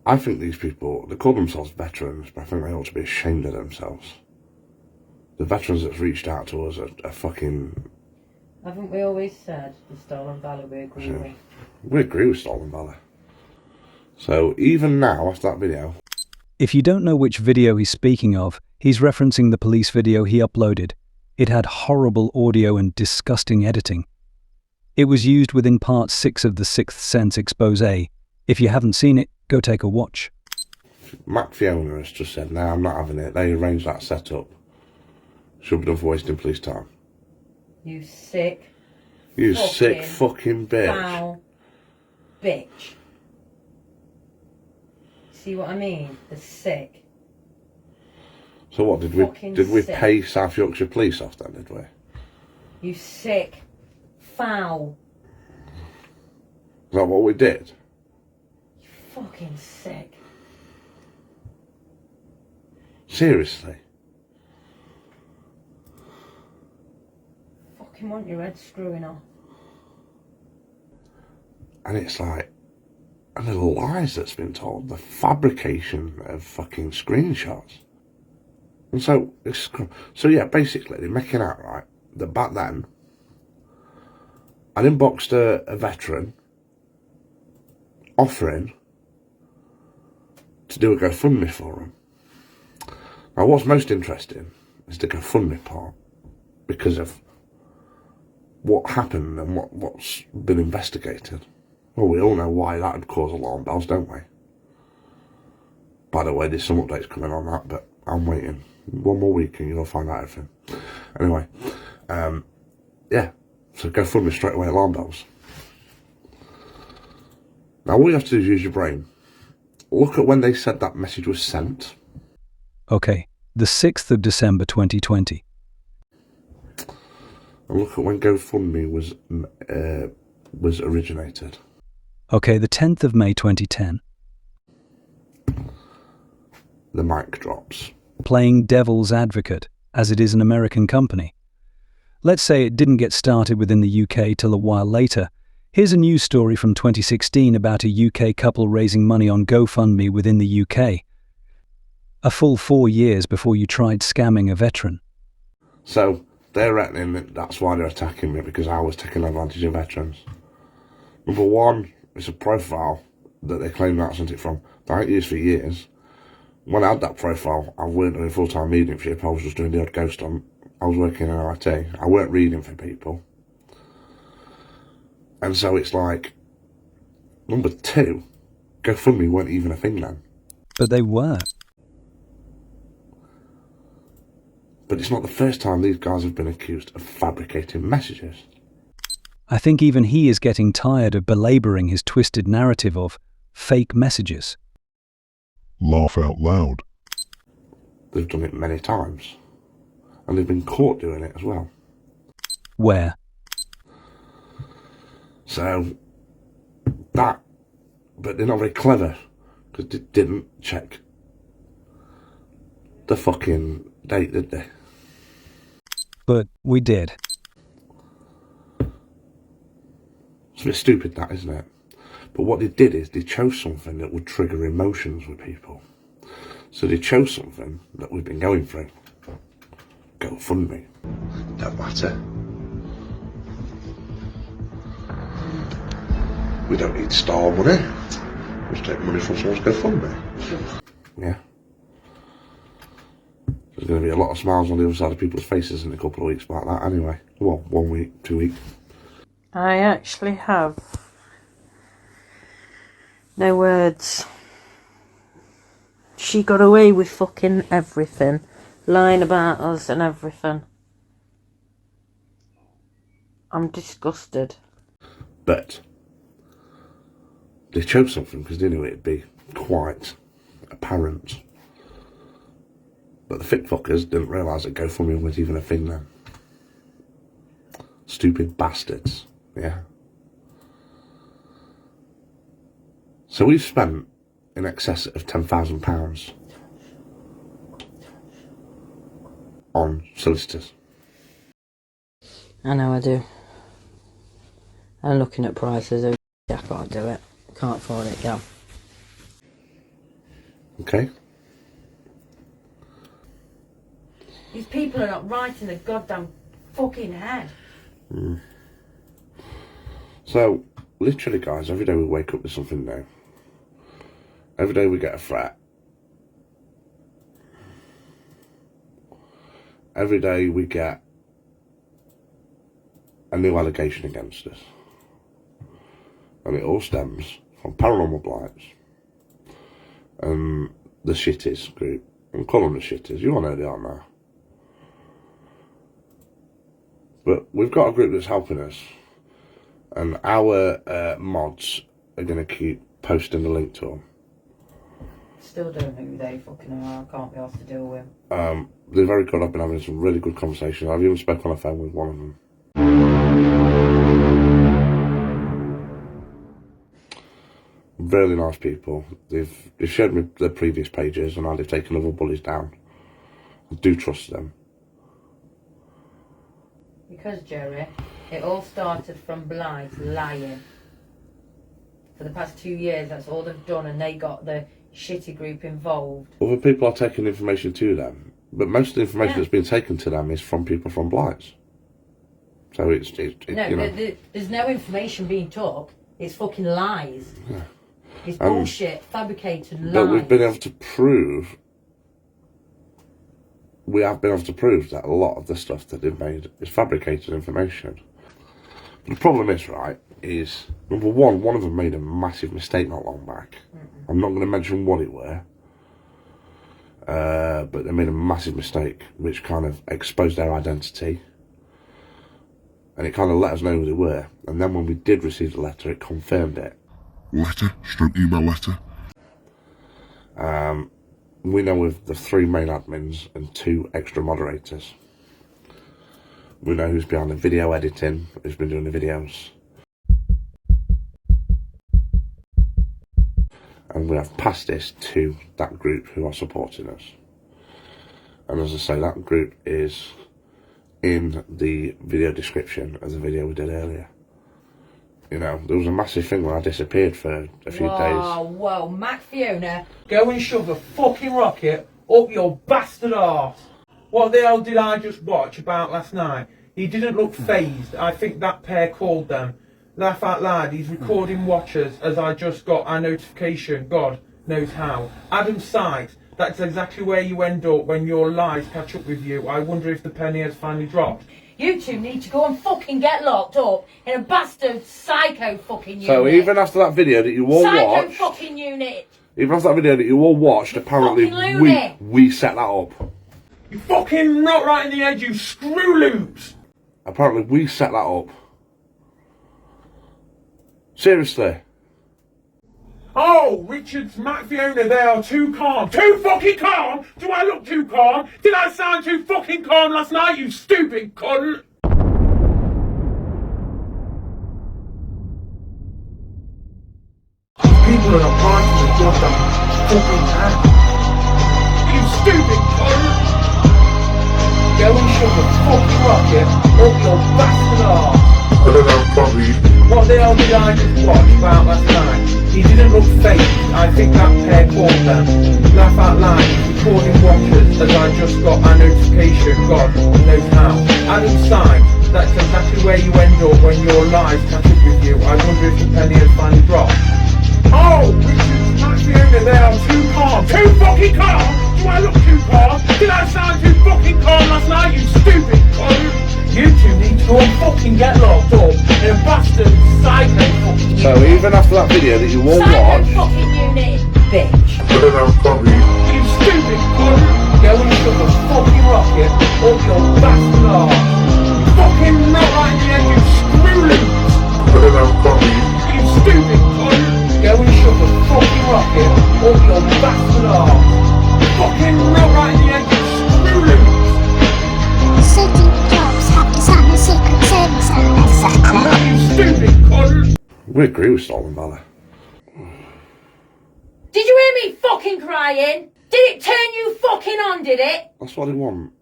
I think these people, they call themselves veterans, but I think they ought to be ashamed of themselves. The veterans that's reached out to us are fucking... Haven't we always said the stolen valor we agree with? We agree with stolen valor. So even now, after that video... If you don't know which video he's speaking of, he's referencing the police video he uploaded. It had horrible audio and disgusting editing. It was used within part 6 of the Sixthsense Exposé. If you haven't seen it, go take a watch. Mac Fiona has just said, "No, I'm not having it. They arranged that setup. Should be done for wasting police time." You sick. You sick fucking bitch. Foul bitch. See what I mean? The sick. So what, did we pay South Yorkshire Police off then, did we? You sick. Foul. Is that what we did? You fucking sick. Seriously? Fucking want your head screwing off. And it's like, and the lies that's been told, the fabrication of fucking screenshots. And so yeah, basically they're making out, right, that back then I'd inboxed a veteran offering to do a GoFundMe for him. Now what's most interesting is the GoFundMe part, because of what happened and what's been investigated. Well, we all know why that would cause alarm bells, don't we? By the way, there's some updates coming on that, but I'm waiting. One more week and you'll find out everything. Anyway, yeah, so go fund me straight away, alarm bells. Now all you have to do is use your brain. Look at when they said that message was sent. Okay, the 6th of December 2020. And look at when GoFundMe was originated. Okay, the 10th of May 2010. The mic drops. Playing devil's advocate, as it is an American company. Let's say it didn't get started within the UK till a while later. Here's a news story from 2016 about a UK couple raising money on GoFundMe within the UK. A full 4 years before you tried scamming a veteran. So, they're reckoning that that's why they're attacking me, because I was taking advantage of veterans. Number one, it's a profile that they claim that I sent it from that I ain't used for years. When I had that profile, I weren't doing full-time mediumship, I was just doing the odd ghost on. I was working in IT. I weren't reading for people. And so it's like, number two, GoFundMe weren't even a thing then. But they were. But it's not the first time these guys have been accused of fabricating messages. I think even he is getting tired of belabouring his twisted narrative of fake messages. Laugh out loud. They've done it many times. And they've been caught doing it as well. Where? So, that, but they're not very clever, because they didn't check the fucking date, did they? But we did. It's a bit stupid that, isn't it? But what they did is they chose something that would trigger emotions with people. So they chose something that we've been going through. GoFundMe. Don't matter. We don't need star money. We just take money from someone's GoFundMe. Yeah. There's going to be a lot of smiles on the other side of people's faces in a couple of weeks about that anyway. Well, 1 week, 2 weeks. I actually have no words. She got away with fucking everything. Lying about us and everything. I'm disgusted. But they chose something because they knew it'd be quite apparent. But the fit fuckers didn't realise that GoFundMe was even a thing then. Stupid bastards, yeah. So we've spent in excess of £10,000 on solicitors. I know I do. I'm looking at prices. I can't do it. Can't afford it, yeah. Okay. These people are not right in the goddamn fucking head. Mm. So, literally guys, every day we wake up with something new. Every day we get a threat. Every day we get a new allegation against us. And it all stems from paranormal blights and the shitties group. I'm calling them the shitties, you all know they are now. But we've got a group that's helping us, and our mods are going to keep posting the link to them. Still don't know who they fucking are. I can't be asked to deal with. They're very good. I've been having some really good conversations. I've even spoken on the phone with one of them. Really nice people. They've showed me their previous pages and how they've taken other bullies down. I do trust them. Because, Jerry, it all started from Blythe lying. For the past 2 years, that's all they've done, and they got the shitty group involved. Other people are taking information to them, but most of the information that's been taken to them is from people from Blights. So it's no, you know. There's no information being took. It's fucking lies. Yeah. It's bullshit, fabricated lies. But we've been able to prove. We have been able to prove that a lot of the stuff that they've made is fabricated information. The problem is, right, is number one of them made a massive mistake not long back. I'm not going to mention what it were, but they made a massive mistake which kind of exposed their identity, and it kind of let us know who they were. And then when we did receive the letter, it confirmed it. Letter, stroke email letter. We know of the 3 main admins and 2 extra moderators. We know who's behind the video editing, who's been doing the videos. And we have passed this to that group who are supporting us. And as I say, that group is in the video description of the video we did earlier. You know, there was a massive thing when I disappeared for a few days. Whoa, Mac Fiona. Go and shove a fucking rocket up your bastard arse. What the hell did I just watch about last night? He didn't look phased. I think that pair called them. Laugh out loud, he's recording watchers as I just got a notification, God knows how. Adam Sykes, that's exactly where you end up when your lies catch up with you. I wonder if the penny has finally dropped. You two need to go and fucking get locked up in a bastard psycho fucking unit. So even after that video that you all watched... Psycho fucking unit! Even after that video that you all watched, apparently we set that up. You fucking not right in the edge, you screw loops! Apparently we set that up. Seriously. Oh, Richard's Mac Fiona, they are too calm. Too fucking calm? Do I look too calm? Did I sound too fucking calm last night, you stupid cunt? People are not writing the goddamn fucking app. You stupid cunt! Go and shove a fucking rocket up your bastard arse. What the hell did I just watch about last night? He didn't look fake. I think that pair called them. Laugh out loud, he's recording watchers as I just got a notification, God knows how. Adam Sykes, that's exactly where you end up when your lies catch up with you. I wonder if the penny has finally dropped. Oh, Richard's Mac Fiona, they are too calm. Too fucking calm? Do I look too calm? Did I sound too fucking calm last night, you stupid cunt? You two need to go and fucking get locked up in a bastard psycho fucking unit. So even after that video that you all watched... Psycho fucking unit, bitch. You stupid cunt. Go and shove a fucking rocket up your bastard arse. Fucking not right in the end, you screw loops. You stupid cunt. Go and shove a fucking rocket up your bastard arse. Fucking not right in the end, you screw loops. Certain jobs have to sign a secret service on. You stupid cunt. We agree with Stolen Valor. Did you hear me fucking crying? Did it turn you fucking on, did it? That's what they want.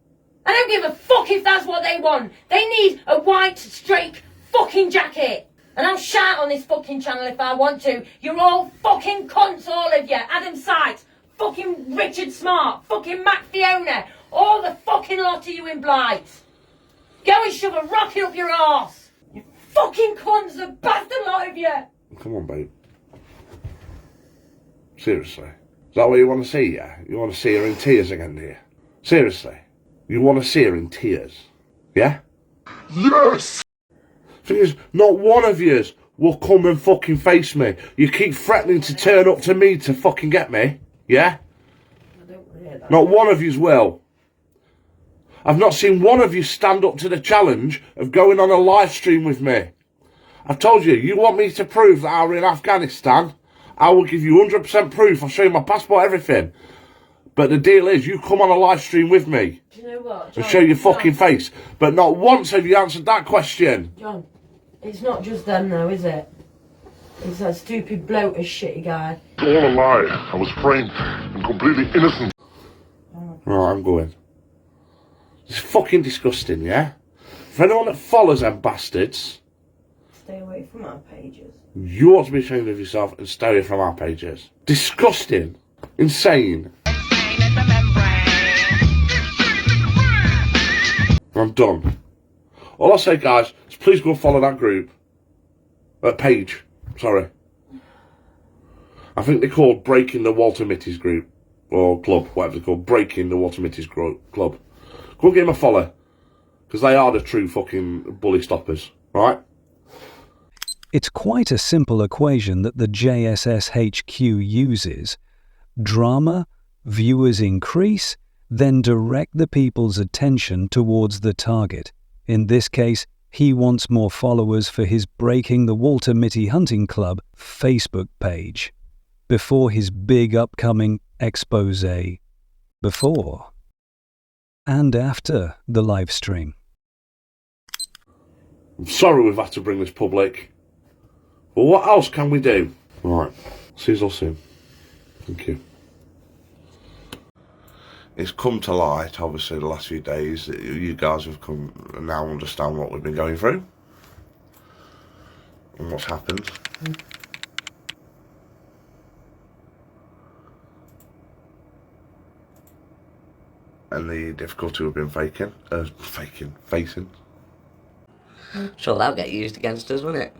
I don't give a fuck if that's what they want. They need a white, straight fucking jacket. And I'll shout on this fucking channel if I want to. You're all fucking cunts, all of you. Adam Sykes, fucking Richard Smart, fucking Mac Fiona, all the fucking lot of you in Blight. Go and shove a rocket up your arse. You fucking cunts, the bastard lot of you. Come on, babe. Seriously. Is that what you want to see, yeah? You want to see her in tears again, do you? Seriously. You want to see her in tears? Yeah? Yes! Thing is, not one of yous will come and fucking face me. You keep threatening to turn up to me to fucking get me. Yeah? I don't hear that. Not one of yous will. I've not seen one of you stand up to the challenge of going on a live stream with me. I've told you, you want me to prove that I'm in Afghanistan? I will give you 100% proof. I'll show you my passport, everything. But the deal is, you come on a live stream with me. Do you know what, John, and show your fucking face. But not once have you answered that question. John, it's not just them though, is it? It's that stupid bloated shitty guy. It's all a lie. I was framed. I'm completely innocent. Right, I'm going. It's fucking disgusting, yeah? For anyone that follows them bastards... Stay away from our pages. You ought to be ashamed of yourself and stay away from our pages. Disgusting. Insane. I'm done. All I say, guys, is please go and follow that group. Page. Sorry. I think they're called Breaking the Walter Mitty's group. Or club, whatever they're called. Breaking the Walter Mitty's club. Go and give them a follow. Because they are the true fucking bully stoppers. Right? It's quite a simple equation that the JSSHQ uses. Drama, viewers increase, then direct the people's attention towards the target. In this case, he wants more followers for his Breaking the Walter Mitty Hunting Club Facebook page, before his big upcoming exposé, before and after the live stream. I'm sorry we've had to bring this public, but what else can we do? Right, see you all soon. Thank you. It's come to light, obviously, the last few days that you guys have come and now understand what we've been going through and what's happened. And the difficulty we've been facing. Sure, that'll get used against us, won't it?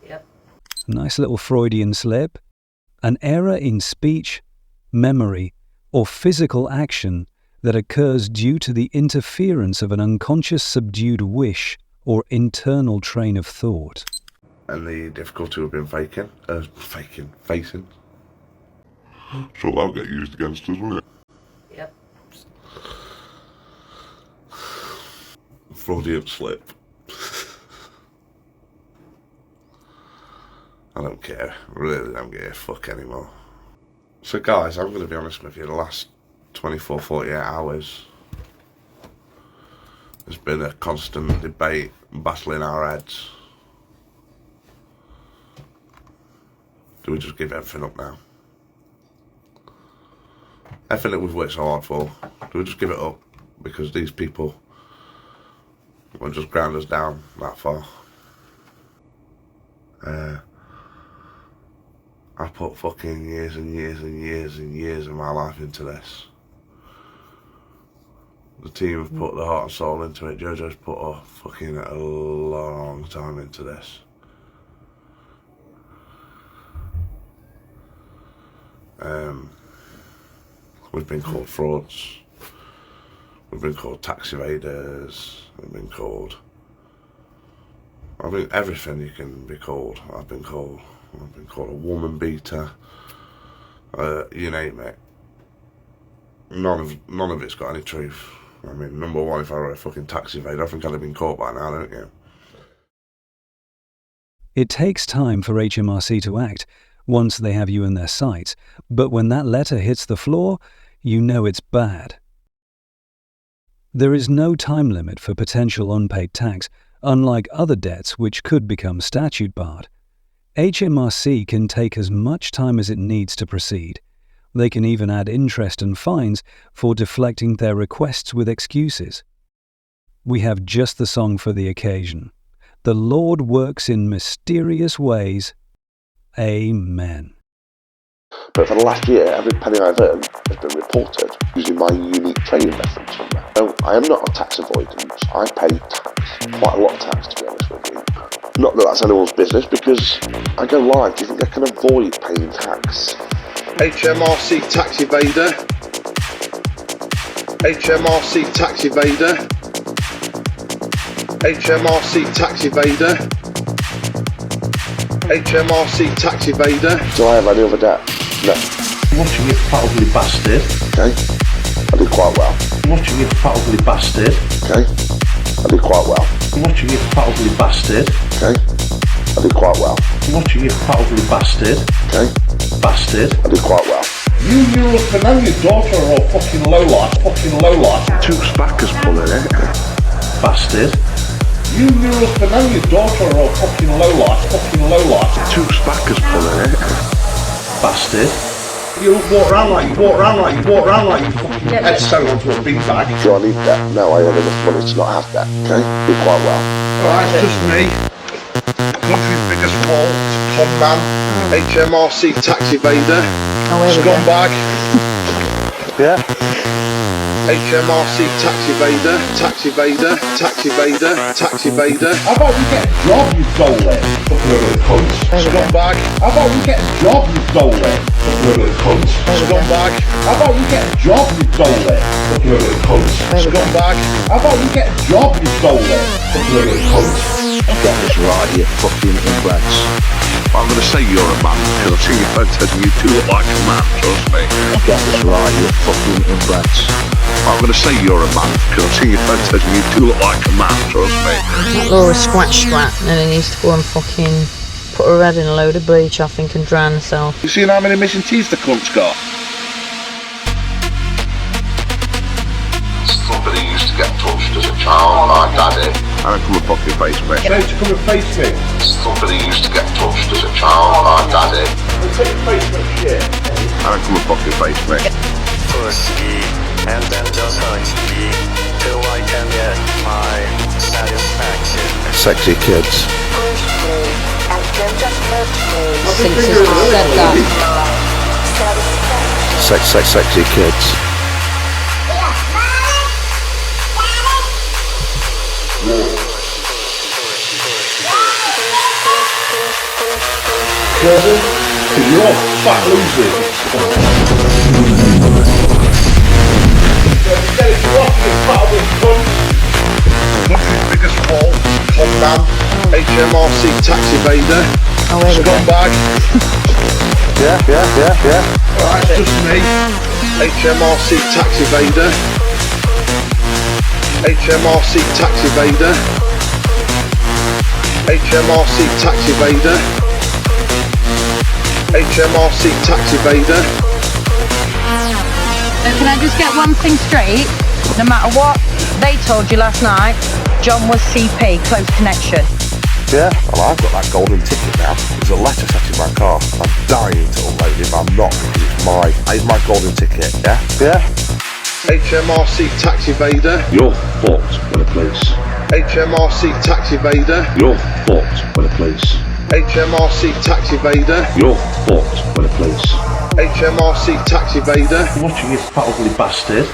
Yep. Nice little Freudian slip. An error in speech, memory, or physical action that occurs due to the interference of an unconscious subdued wish or internal train of thought. And the difficulty we've been facing. Sure, that'll get used against us, won't it? Yep. Freudian slip. I don't care. I really don't give a fuck anymore. So guys, I'm going to be honest with you, the last 24, 48 hours there's been a constant debate, battle in our heads. Do we just give everything up now? Everything that we've worked so hard for, do we just give it up? Because these people will just ground us down that far. I put fucking years and years and years and years of my life into this. The team have put their heart and soul into it. Jojo's put a fucking long time into this. We've been called frauds. We've been called tax evaders. We've been called... I mean, everything you can be called. I've been called a woman beater. You name it. None of it's got any truth. I mean, number one, if I were a fucking tax evader, I think I'd have been caught by now, don't you? It takes time for HMRC to act once they have you in their sights, but when that letter hits the floor, you know it's bad. There is no time limit for potential unpaid tax, unlike other debts which could become statute barred. HMRC can take as much time as it needs to proceed. They can even add interest and fines for deflecting their requests with excuses. We have just the song for the occasion. The Lord works in mysterious ways. Amen. But for the last year, every penny I've earned has been reported using my unique trading reference number. So I am not a tax avoidance. I pay tax, quite a lot of tax to be honest with you. Not that that's anyone's business, because I go live. Do you think I can avoid paying tax? HMRC tax evader. HMRC tax evader. HMRC tax evader. HMRC tax evader. Do I have any other debt? No. Watching it, fat ugly bastard. Okay. I do quite well. Watching it, fat ugly bastard. Okay. I do quite well. Watching it, fat ugly bastard. Okay. I do quite well. Watching it, fat ugly bastard. Okay. Bastard. I do quite well. You, your husband and your daughter are all fucking lowlife. Fucking lowlife. Two spackers pulling it. Bastard. You, your husband and your daughter are all fucking lowlife. Fucking lowlife. Two spackers pulling it. Bastard. You walk around like you fucking headstone onto a big bag. Do I need that? No, I have enough money to not have that. Okay? Do quite well. Alright, it's just me. Country's biggest fault, Tom Man. HMRC tax evader. Scumbag. Yeah. HMRC tax evader, tax evader, tax evader, tax evader. How about we get a job, you dole? Fucking little cunt. Scumbag. How about we get a job, you dole? Fucking little cunt. Scumbag. How about we get a job, you dole? Fucking little cunt. Scumbag. How about we get a job, you dole? Fucking little cunt. Get this right, you fucking inbreds. I'm going to say you're a man, because I've seen your photos and you do look like a man, trust me. Get this right, you fucking inbreds. I'm going to say you're a man, because I've seen your photos and you do look like a man, trust me. Laura scratch, and then he needs to go and fucking put her head in a load of bleach, I think, and drown herself. You seen how many missing teeth the cunt's got? Somebody used to get touched as a child by daddy. I don't come and fucking face me. Don't you come and face me? Somebody used to get touched as a child by daddy. Take your face me, shit. I don't come and fucking face me. Pussy, and then just touch me till I can get my satisfaction. Sexy kids. Push me, and then just touch me. Sixthsense said that. Sexy kids. Cousin, because you're all fat losers. Instead of you off, you fat old cunt. Country's biggest fall, con man, HMRC tax evader, scumbag. Yeah. Alright, it's just me. HMRC tax evader. HMRC tax evader. HMRC tax evader. HMRC tax evader. Can I just get one thing straight? No matter what they told you last night, John was CP, close connection. Yeah, well, I've got that golden ticket now. There's a letter set in my car. I'm dying to unload it, but I'm not because it's my golden ticket, yeah? Yeah? HMRC tax evader. You're fucked with the police. HMRC tax evader. You're fucked with the police. HMRC tax evader. You're fucked with the police. HMRC tax evader. I'm watching you, fat ugly bastard.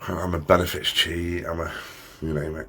I'm a benefits cheat, you name it.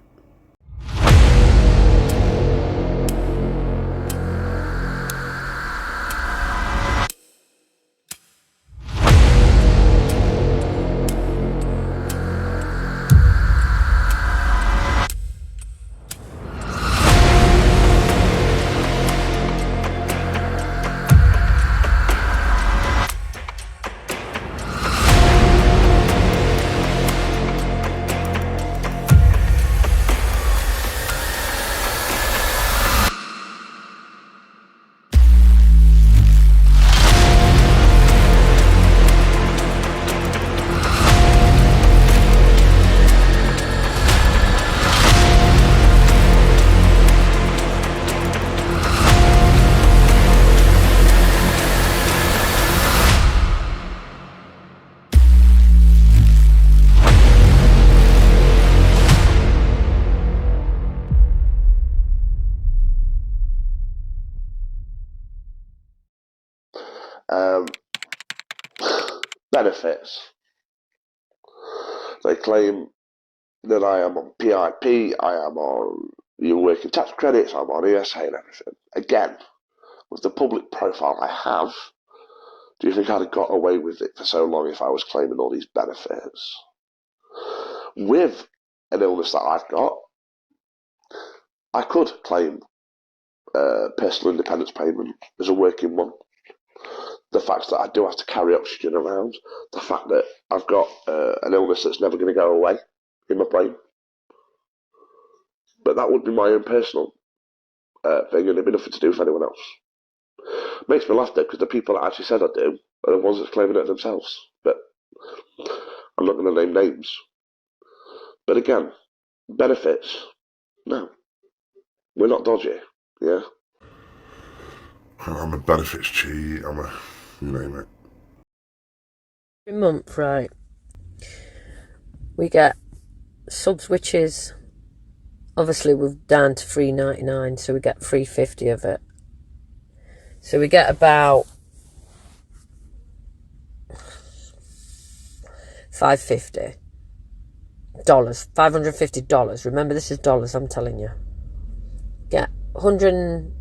Benefits. They claim that I am on PIP, I am on your working tax credits, I'm on ESA and everything. Again, with the public profile I have, do you think I'd have got away with it for so long if I was claiming all these benefits? With an illness that I've got, I could claim personal independence payment as a working one. The fact that I do have to carry oxygen around, the fact that I've got an illness that's never going to go away in my brain. But that would be my own personal thing, and it'd be nothing to do with anyone else. Makes me laugh though, because the people that actually said I do are the ones that's claiming it themselves. But I'm not going to name names. But again, benefits, no. We're not dodgy, yeah? I'm a benefits cheat, you name it. Every month, right, we get subs, which is obviously we're down to $3.99, so we get $3.50 of it. So we get about $550. $550. Remember, this is dollars, I'm telling you. Get 100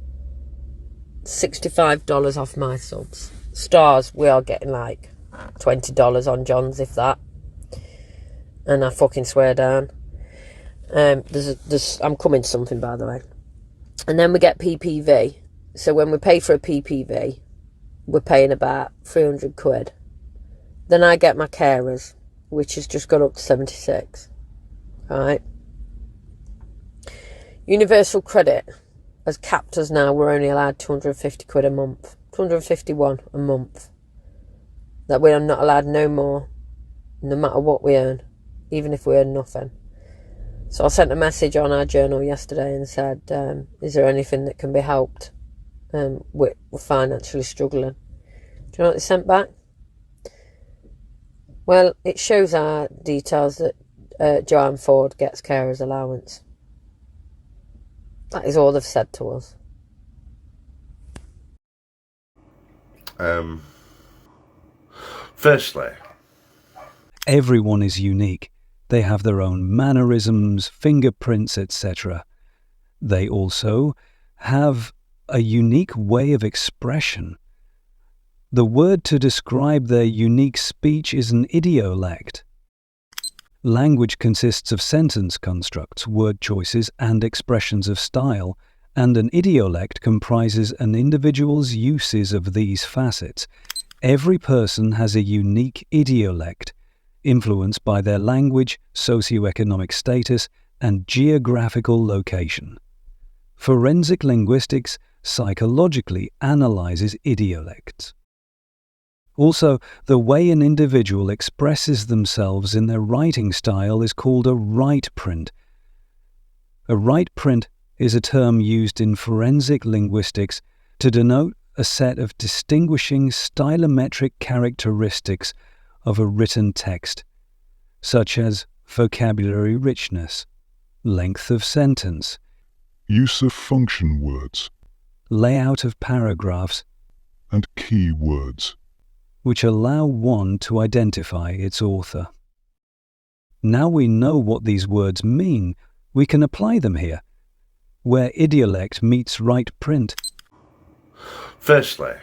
$65 off my subs. Stars, we are getting like $20 on John's, if that. And I fucking swear down. I'm coming to something, by the way. And then we get PPV. So when we pay for a PPV, we're paying about 300 quid. Then I get my carers, which has just gone up to 76. Right. Universal credit has capped us now. We're only allowed 250 quid a month. 251 a month. That we are not allowed no more, no matter what we earn, even if we earn nothing. So I sent a message on our journal yesterday and said, is there anything that can be helped? We're financially struggling. Do you know what they sent back? Well, it shows our details that Joanne Ford gets carers allowance. That is all they've said to us. Firstly, everyone is unique. They have their own mannerisms, fingerprints, etc. They also have a unique way of expression. The word to describe their unique speech is an idiolect. Language consists of sentence constructs, word choices, and expressions of style, and an idiolect comprises an individual's uses of these facets. Every person has a unique idiolect, influenced by their language, socioeconomic status, and geographical location. Forensic linguistics psychologically analyzes idiolects. Also, the way an individual expresses themselves in their writing style is called a right print. A right print is a term used in forensic linguistics to denote a set of distinguishing stylometric characteristics of a written text, such as vocabulary richness, length of sentence, use of function words, layout of paragraphs, and key words, which allow one to identify its author. Now we know what these words mean, we can apply them here, where idiolect meets right print. Firstly,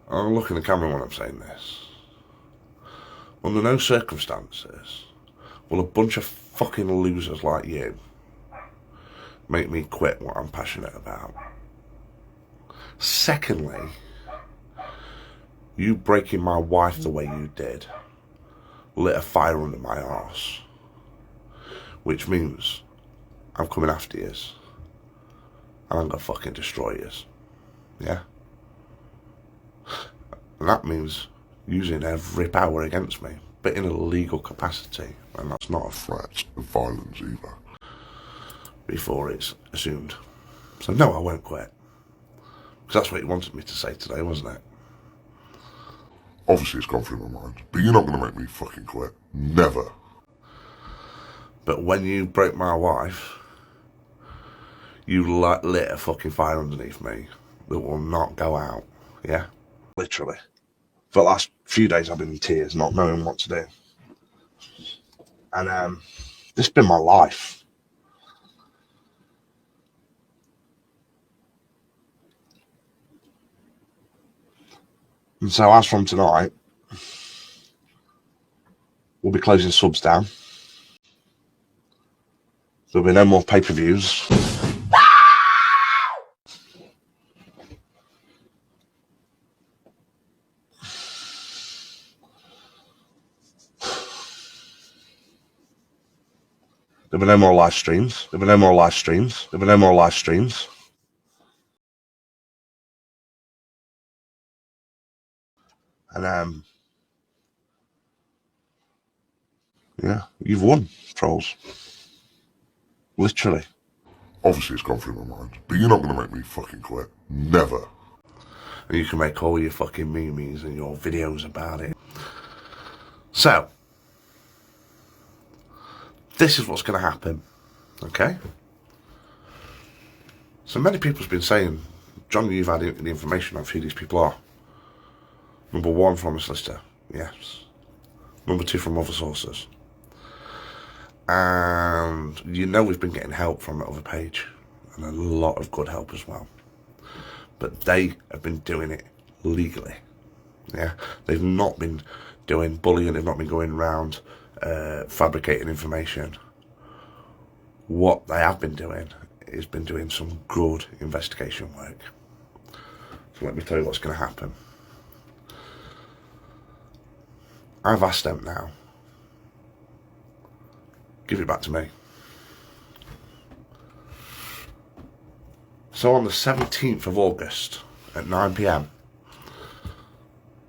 I'll look in the camera when I'm saying this. Under no circumstances will a bunch of fucking losers like you make me quit what I'm passionate about. Secondly, you breaking my wife the way you did lit a fire under my arse, which means I'm coming after yous and I'm gonna fucking destroy yous. Yeah? And that means using every power against me, but in a legal capacity, and that's not a threat of violence either, before it's assumed. So no, I won't quit. Because that's what you wanted me to say today, wasn't it? Obviously it's gone through my mind, but you're not going to make me fucking quit. Never. But when you broke my wife, you lit a fucking fire underneath me that will not go out, yeah? Literally. For the last few days I've been in tears, not knowing what to do. And this has been my life. And so as from tonight, we'll be closing subs down. There'll be no more pay-per-views. There'll be no more live streams. There'll be no more live streams. There'll be no more live streams. And yeah, you've won, trolls. Literally. Obviously it's gone through my mind, but you're not going to make me fucking quit. Never. And you can make all your fucking memes and your videos about it. So, this is what's going to happen, okay? So many people's been saying, John, you've had the information of who these people are. Number one, from a solicitor, yes. Number two, from other sources. And you know we've been getting help from that other page. and a lot of good help as well. But they have been doing it legally. Yeah, they've not been doing bullying, they've not been going around fabricating information. What they have been doing is been doing some good investigation work. So let me tell you what's going to happen. I've asked them now, give it back to me. So on the 17th of August at 9 PM,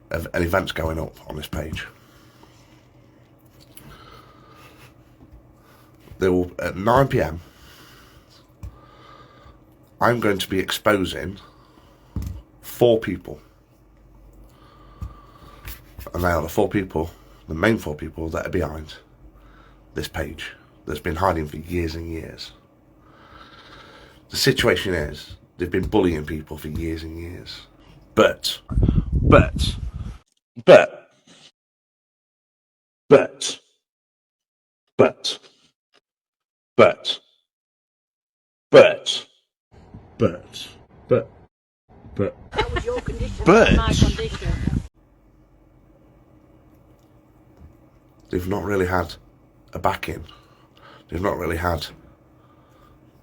an event's going up on this page. There will, at 9 PM, I'm going to be exposing 4 people. And they are the 4 people, the main 4 people that are behind this page that's been hiding for years and years. The situation is, they've been bullying people for years and years. But, That was your condition, But- not my condition. they've not really had a backing. They've not really had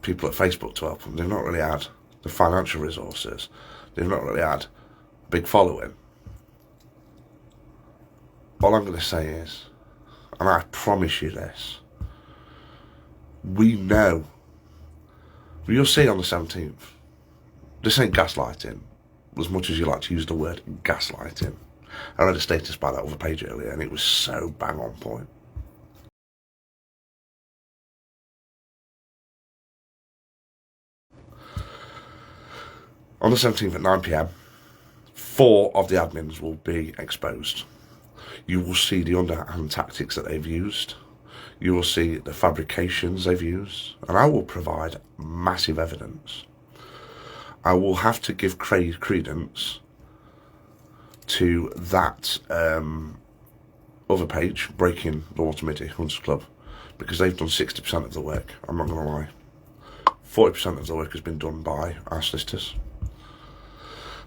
people at Facebook to help them. They've not really had the financial resources. They've not really had a big following. All I'm going to say is, and I promise you this, we know, you'll see on the 17th, this ain't gaslighting, as much as you like to use the word gaslighting. I read a status by that other page earlier and it was so bang on point. On the 17th at 9 PM, 4 of the admins will be exposed. You will see the underhand tactics that they've used. You will see the fabrications they've used. And I will provide massive evidence. I will have to give credence to that other page, Breaking the Watermiddy Hunters Club, because they've done 60% of the work. I'm not going to lie. 40% of the work has been done by our solicitors.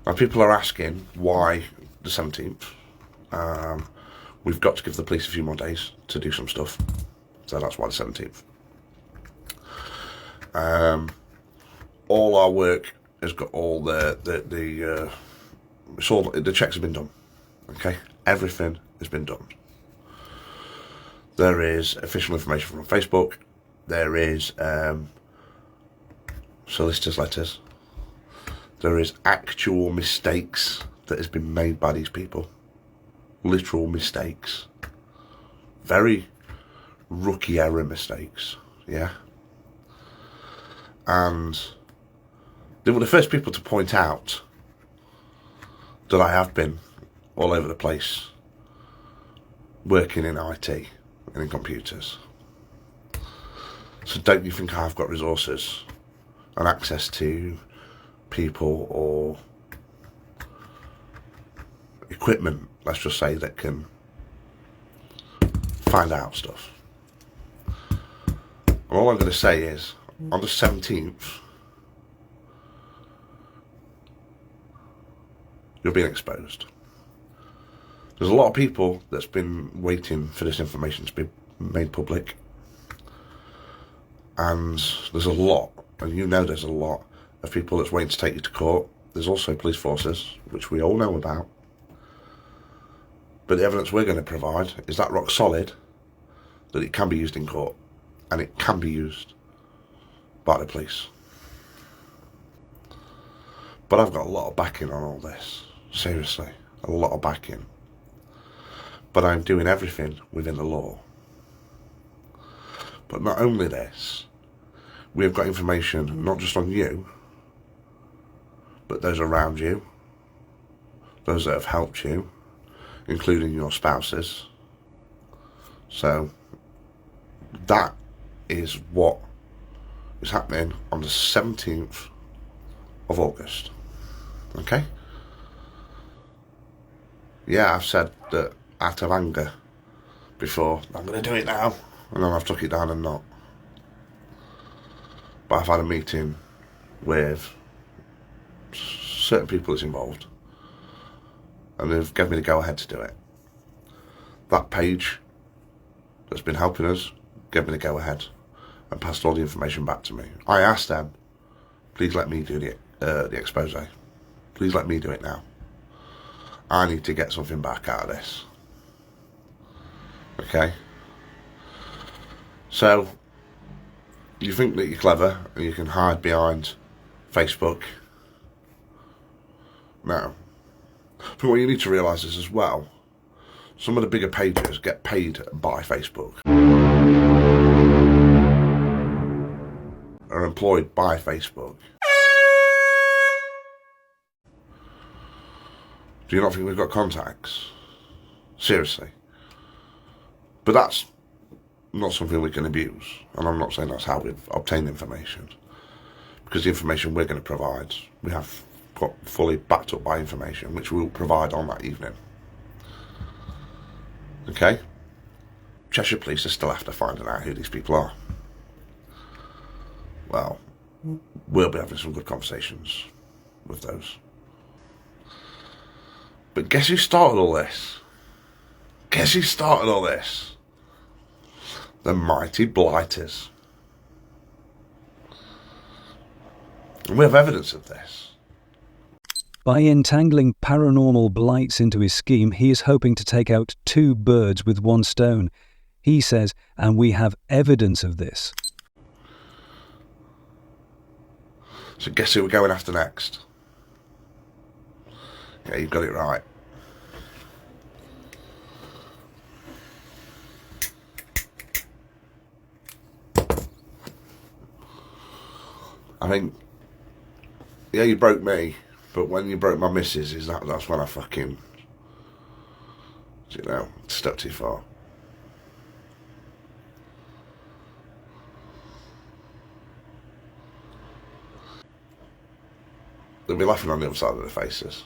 Now people are asking why the 17th. We've got to give the police a few more days to do some stuff, so that's why the 17th. All our work has got all the checks have been done. Okay, everything has been done. There is official information from Facebook. There is solicitors' letters. There is actual mistakes that has been made by these people. Literal mistakes. Very rookie error mistakes, yeah? And they were the first people to point out that I have been all over the place working in IT and in computers. So don't you think I've got resources and access to people or equipment, let's just say, that can find out stuff? And all I'm going to say is, on the 17th, you're being exposed. There's a lot of people that's been waiting for this information to be made public. And there's a lot, and you know there's a lot, of people that's waiting to take you to court. There's also police forces, which we all know about. But the evidence we're going to provide is that rock solid, that it can be used in court, and it can be used by the police. But I've got a lot of backing on all this, seriously, a lot of backing. But I'm doing everything within the law. But not only this, we've got information not just on you, but those around you, those that have helped you, including your spouses. So that is what is happening on the 17th of August. Okay? Yeah, I've said that out of anger before, I'm going to do it now, and then I've took it down and not. But I've had a meeting with certain people that's involved, and they've given me the go-ahead to do it. That page that's been helping us gave me the go-ahead and passed all the information back to me. I asked them, please let me do the expose. Please let me do it now. I need to get something back out of this. Okay? So, you think that you're clever and you can hide behind Facebook? No. But what you need to realise is as well, some of the bigger pages get paid by Facebook. Are employed by Facebook. Do you not think we've got contacts? Seriously. But that's not something we can abuse, and I'm not saying that's how we've obtained information, because the information we're going to provide, we have got fully backed up by information, which we'll provide on that evening. Okay? Cheshire Police are still after finding out who these people are. Well, we'll be having some good conversations with those. But guess who started all this? Guess who started all this? The mighty blighters. And we have evidence of this. By entangling paranormal blights into his scheme, he is hoping to take out 2 birds with 1 stone. He says, and we have evidence of this. So guess who we're going after next? Yeah, you've got it right. I think, yeah, you broke me, but when you broke my missus, that's when I fucking, you know, stepped too far. They'll be laughing on the other side of their faces.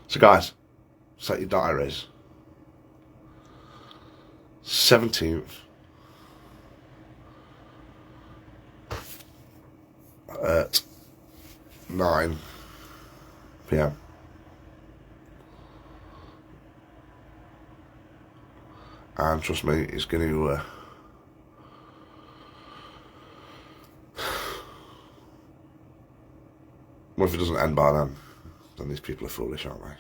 So guys, set your diaries. 17th at 9 PM. And trust me, it's going to well, if it doesn't end by then these people are foolish, aren't they?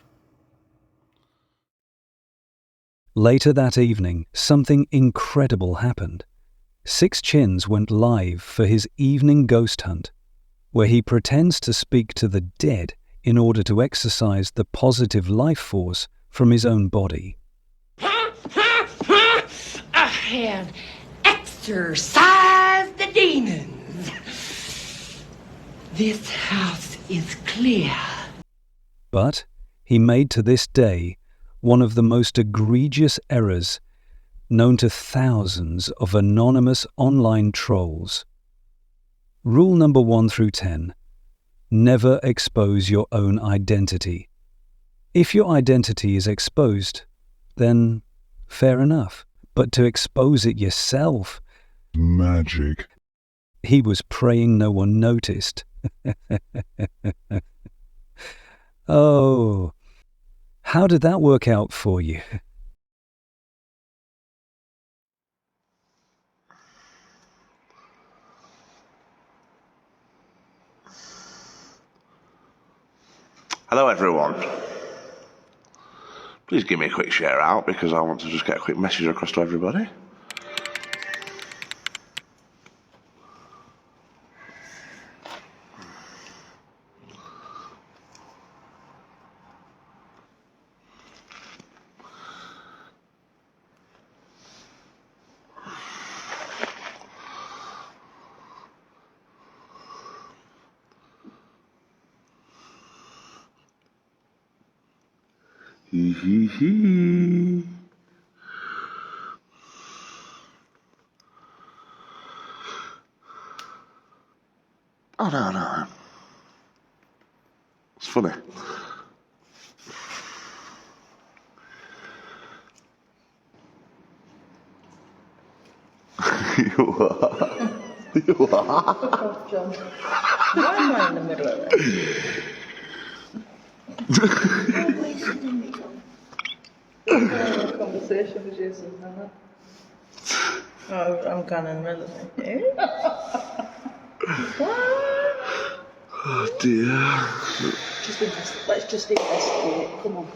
Later that evening, something incredible happened. Six Chins went live for his evening ghost hunt, where he pretends to speak to the dead in order to exorcise the positive life force from his own body. I have exorcised the demons. This house is clear. But he made to this day one of the most egregious errors known to thousands of anonymous online trolls. Rule number 1 through 10. Never expose your own identity. If your identity is exposed, then fair enough. But to expose it yourself... Magic. He was praying no one noticed. Oh, how did that work out for you? Hello everyone. Please give me a quick share out because I want to just get a quick message across to everybody. Hee hee hee. Oh no. It's funny. You are. Fuck off, John. Why am I in the middle of this? Please sit in me, John. I'm having a conversation with you, Susanna. Oh, I'm kind of in the middle of it. Oh dear. Let's just investigate. Come on.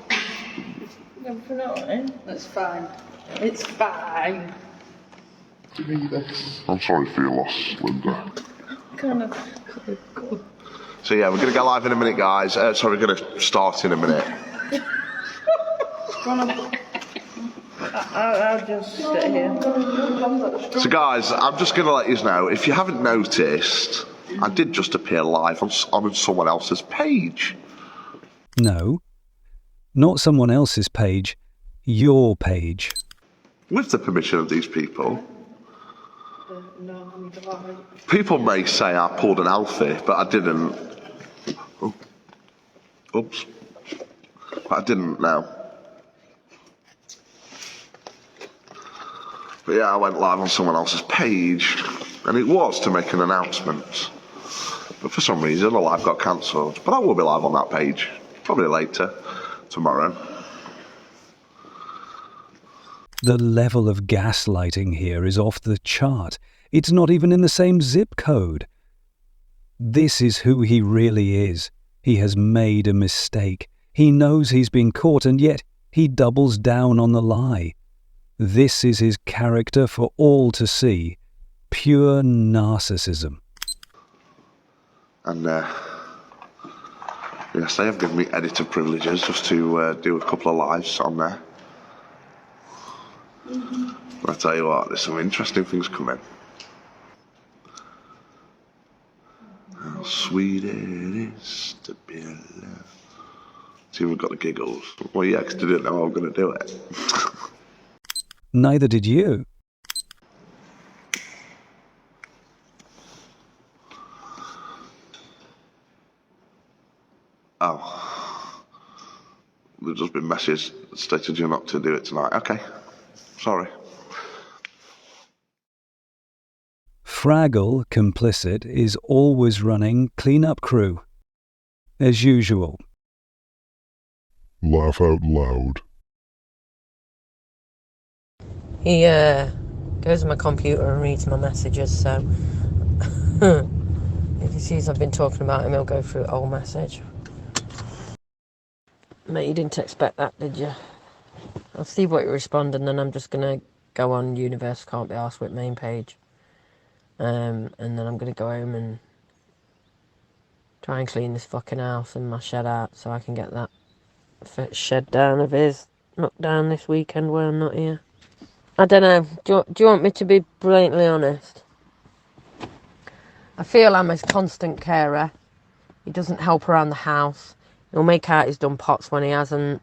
Everything alright? That's fine. It's fine. Do you need this? I'm sorry for your loss, Linda. Kind of. So yeah, we're going to go live in a minute, guys. Sorry, we're going to start in a minute. I'll just sit here. So guys, I'm just going to let you know, if you haven't noticed, I did just appear live on someone else's page. No, not someone else's page, your page. With the permission of these people. People may say I pulled an Alfie, but I didn't. Oh. Oops. But I didn't, no. But yeah, I went live on someone else's page, and it was to make an announcement. But for some reason, the live got cancelled. But I will be live on that page, probably later, tomorrow. The level of gaslighting here is off the chart. It's not even in the same zip code. This is who he really is. He has made a mistake. He knows he's been caught, and yet he doubles down on the lie. This is his character for all to see. Pure narcissism. And yes, they have given me editor privileges just to do a couple of lives on there. But I tell you what, there's some interesting things coming. How sweet it is to be alive. See, we've got the giggles. Well, yeah, because they didn't know I was going to do it. Neither did you. Oh. There's just been messages stated you're not to do it tonight. Okay. Sorry. Fraggle, complicit, is always running clean-up crew. As usual. Laugh out loud. He goes to my computer and reads my messages, so if he sees I've been talking about him, he'll go through the whole message. Mate, you didn't expect that, did you? I'll see what you respond, and then I'm just going to go on Universe Can't Be Arsed with main page. And then I'm going to go home and try and clean this fucking house and my shed out so I can get that shed down of his knocked down this weekend where I'm not here. I don't know. Do you want me to be blatantly honest? I feel I'm his constant carer. He doesn't help around the house. He'll make out he's done pots when he hasn't.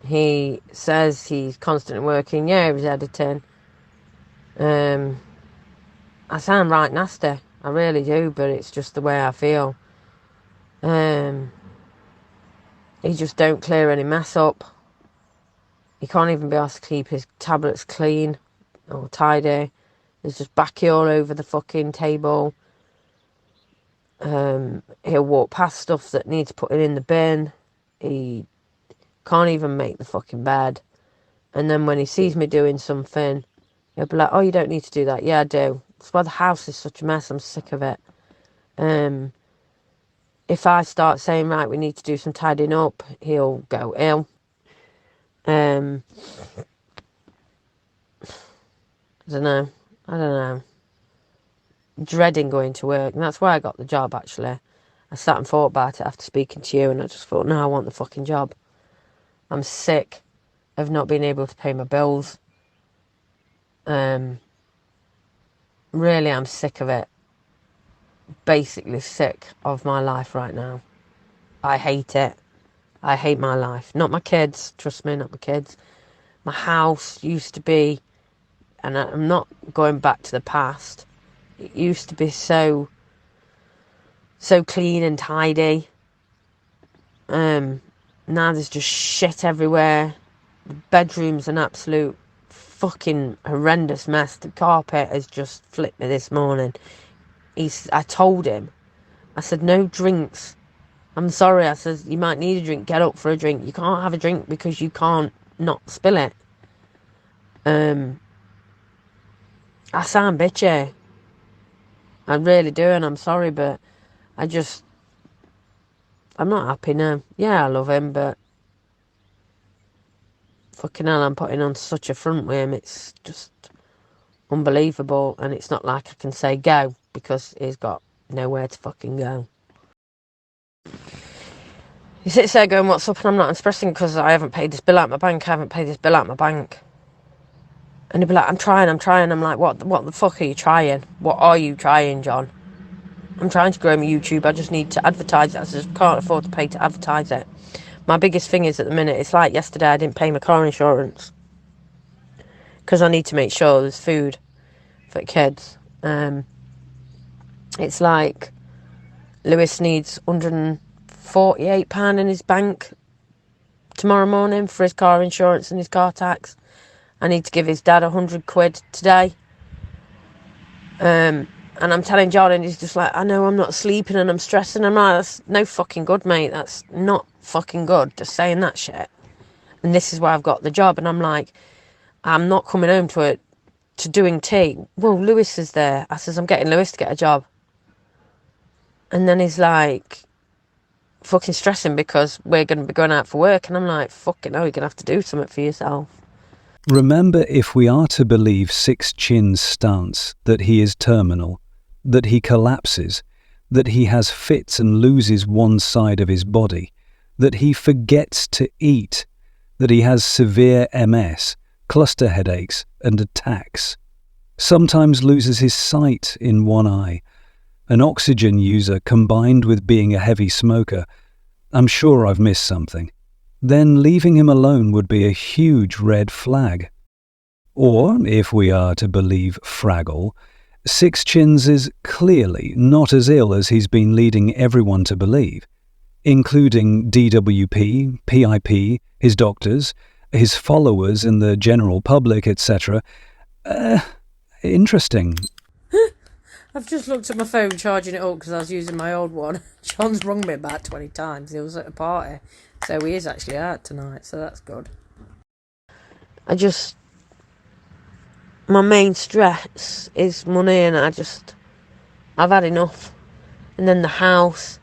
He says he's constantly working. Yeah, he was editing. I sound right nasty. I really do, but it's just the way I feel. He just don't clear any mess up. He can't even be asked to keep his tablets clean or tidy. There's just backy all over the fucking table. He'll walk past stuff that needs putting in the bin. He can't even make the fucking bed. And then when he sees me doing something, he'll be like, oh, you don't need to do that. Yeah, I do. That's why the house is such a mess. I'm sick of it. If I start saying, right, we need to do some tidying up, he'll go ill. I don't know. Dreading going to work. And that's why I got the job, actually. I sat and thought about it after speaking to you, and I just thought, no, I want the fucking job. I'm sick of not being able to pay my bills. Really, I'm sick of it. Basically sick of my life right now. I hate it. I hate my life. Not my kids. Trust me, not my kids. My house used to be, and I'm not going back to the past, it used to be so clean and tidy. Now there's just shit everywhere. The bedroom's an absolute fucking horrendous mess. The carpet has just flipped me this morning. I told him, I said, no drinks. I'm sorry. I said, you might need a drink. Get up for a drink. You can't have a drink because you can't not spill it. I sound bitchy. I really do, and I'm sorry, but I'm not happy now. Yeah, I love him, but fucking hell, I'm putting on such a front with him. It's just unbelievable, and it's not like I can say go, because he's got nowhere to fucking go. He sits there going, what's up? And I'm not expressing because I haven't paid this bill out my bank. And he'd be like, I'm trying. I'm like, what the fuck are you trying? What are you trying, John? I'm trying to grow my YouTube. I just need to advertise it. I just can't afford to pay to advertise it. My biggest thing is at the minute, it's like yesterday I didn't pay my car insurance because I need to make sure there's food for the kids. It's like Lewis needs £148 in his bank tomorrow morning for his car insurance and his car tax. I need to give his dad £100 today. And I'm telling John, and he's just like, I know I'm not sleeping and I'm stressing. I'm like, that's no fucking good, mate. That's not fucking good, just saying that shit. And this is why I've got the job. And I'm like, I'm not coming home to doing tea. Well, Lewis is there. I says, I'm getting Lewis to get a job. And then he's like, fucking stressing because we're going to be going out for work. And I'm like, fucking hell, you're going to have to do something for yourself. Remember, if we are to believe Six Chin's stance, that he is terminal, that he collapses, that he has fits and loses one side of his body, that he forgets to eat, that he has severe MS, cluster headaches and attacks, sometimes loses his sight in one eye, an oxygen user combined with being a heavy smoker, I'm sure I've missed something. Then leaving him alone would be a huge red flag. Or, if we are to believe Fraggle, Six Chins is clearly not as ill as he's been leading everyone to believe, including DWP, PIP, his doctors, his followers and the general public, etc. Interesting. I've just looked at my phone charging it up because I was using my old one. John's rung me about 20 times. He was at a party. So he is actually out tonight, so that's good. My main stress is money, and I've had enough. And then the house.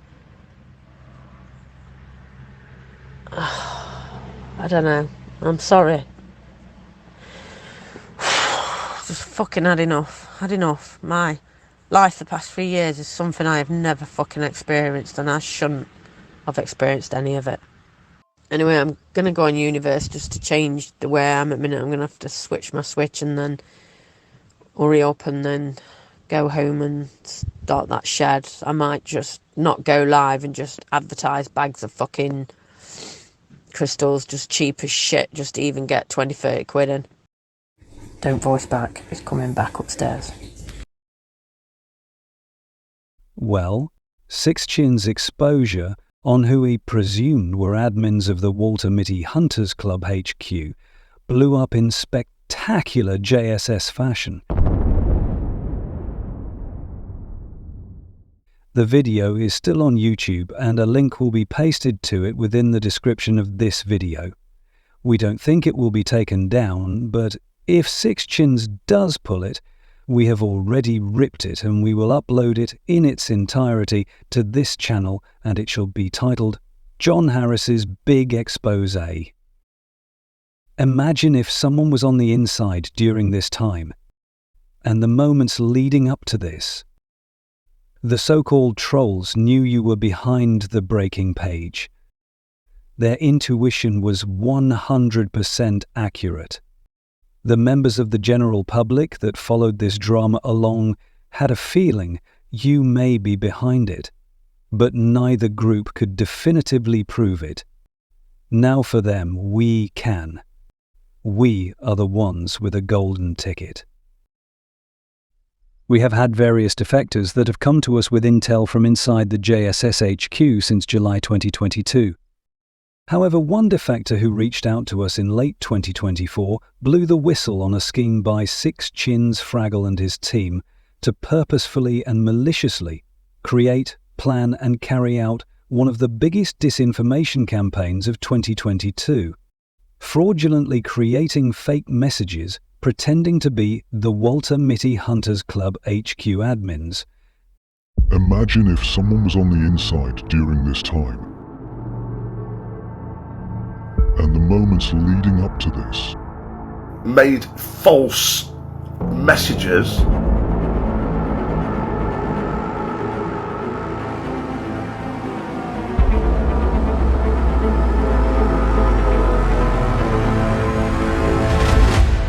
I don't know. I'm sorry. Just fucking had enough. My life the past 3 years is something I have never fucking experienced, and I shouldn't have experienced any of it. Anyway, I'm going to go on Universe just to change the way I am at the minute. I'm going to have to switch my switch and then hurry up and then go home and start that shed. I might just not go live and just advertise bags of fucking crystals, just cheap as shit, just to even get 20-30 quid in. Don't voice back. It's coming back upstairs. Well, Six Chin's exposure on who he presumed were admins of the Walter Mitty Hunters Club HQ, blew up in spectacular JSS fashion. The video is still on YouTube and a link will be pasted to it within the description of this video. We don't think it will be taken down, but if Six Chins does pull it, we have already ripped it and we will upload it in its entirety to this channel, and it shall be titled John Harris's Big Exposé. Imagine if someone was on the inside during this time, and the moments leading up to this. The so-called trolls knew you were behind the breaking page. Their intuition was 100% accurate. The members of the general public that followed this drama along had a feeling you may be behind it, but neither group could definitively prove it. Now for them, we can. We are the ones with a golden ticket. We have had various defectors that have come to us with intel from inside the JSS HQ since July 2022. However, one defector who reached out to us in late 2024 blew the whistle on a scheme by Six Chins, Fraggle and his team to purposefully and maliciously create, plan and carry out one of the biggest disinformation campaigns of 2022, fraudulently creating fake messages pretending to be the Walter Mitty Hunters Club HQ admins. Imagine if someone was on the inside during this time, and the moments leading up to this made false messages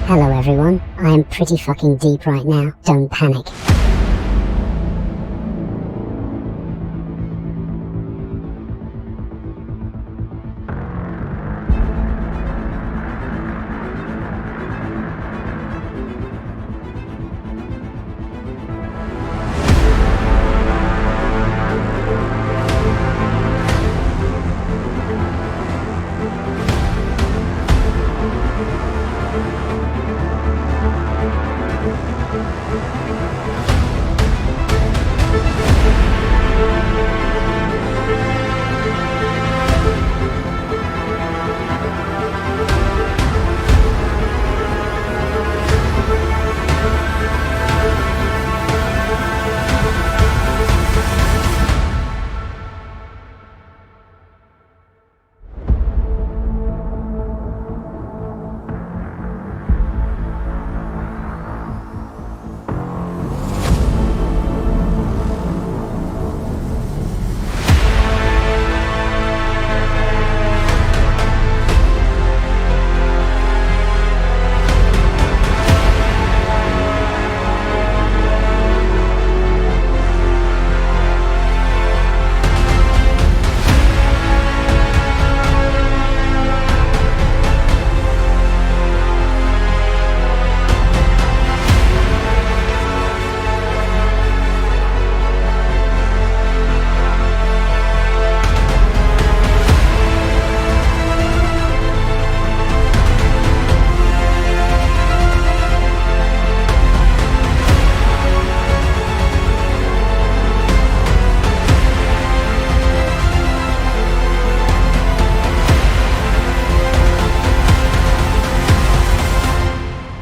Hello everyone, I am pretty fucking deep right now, don't panic.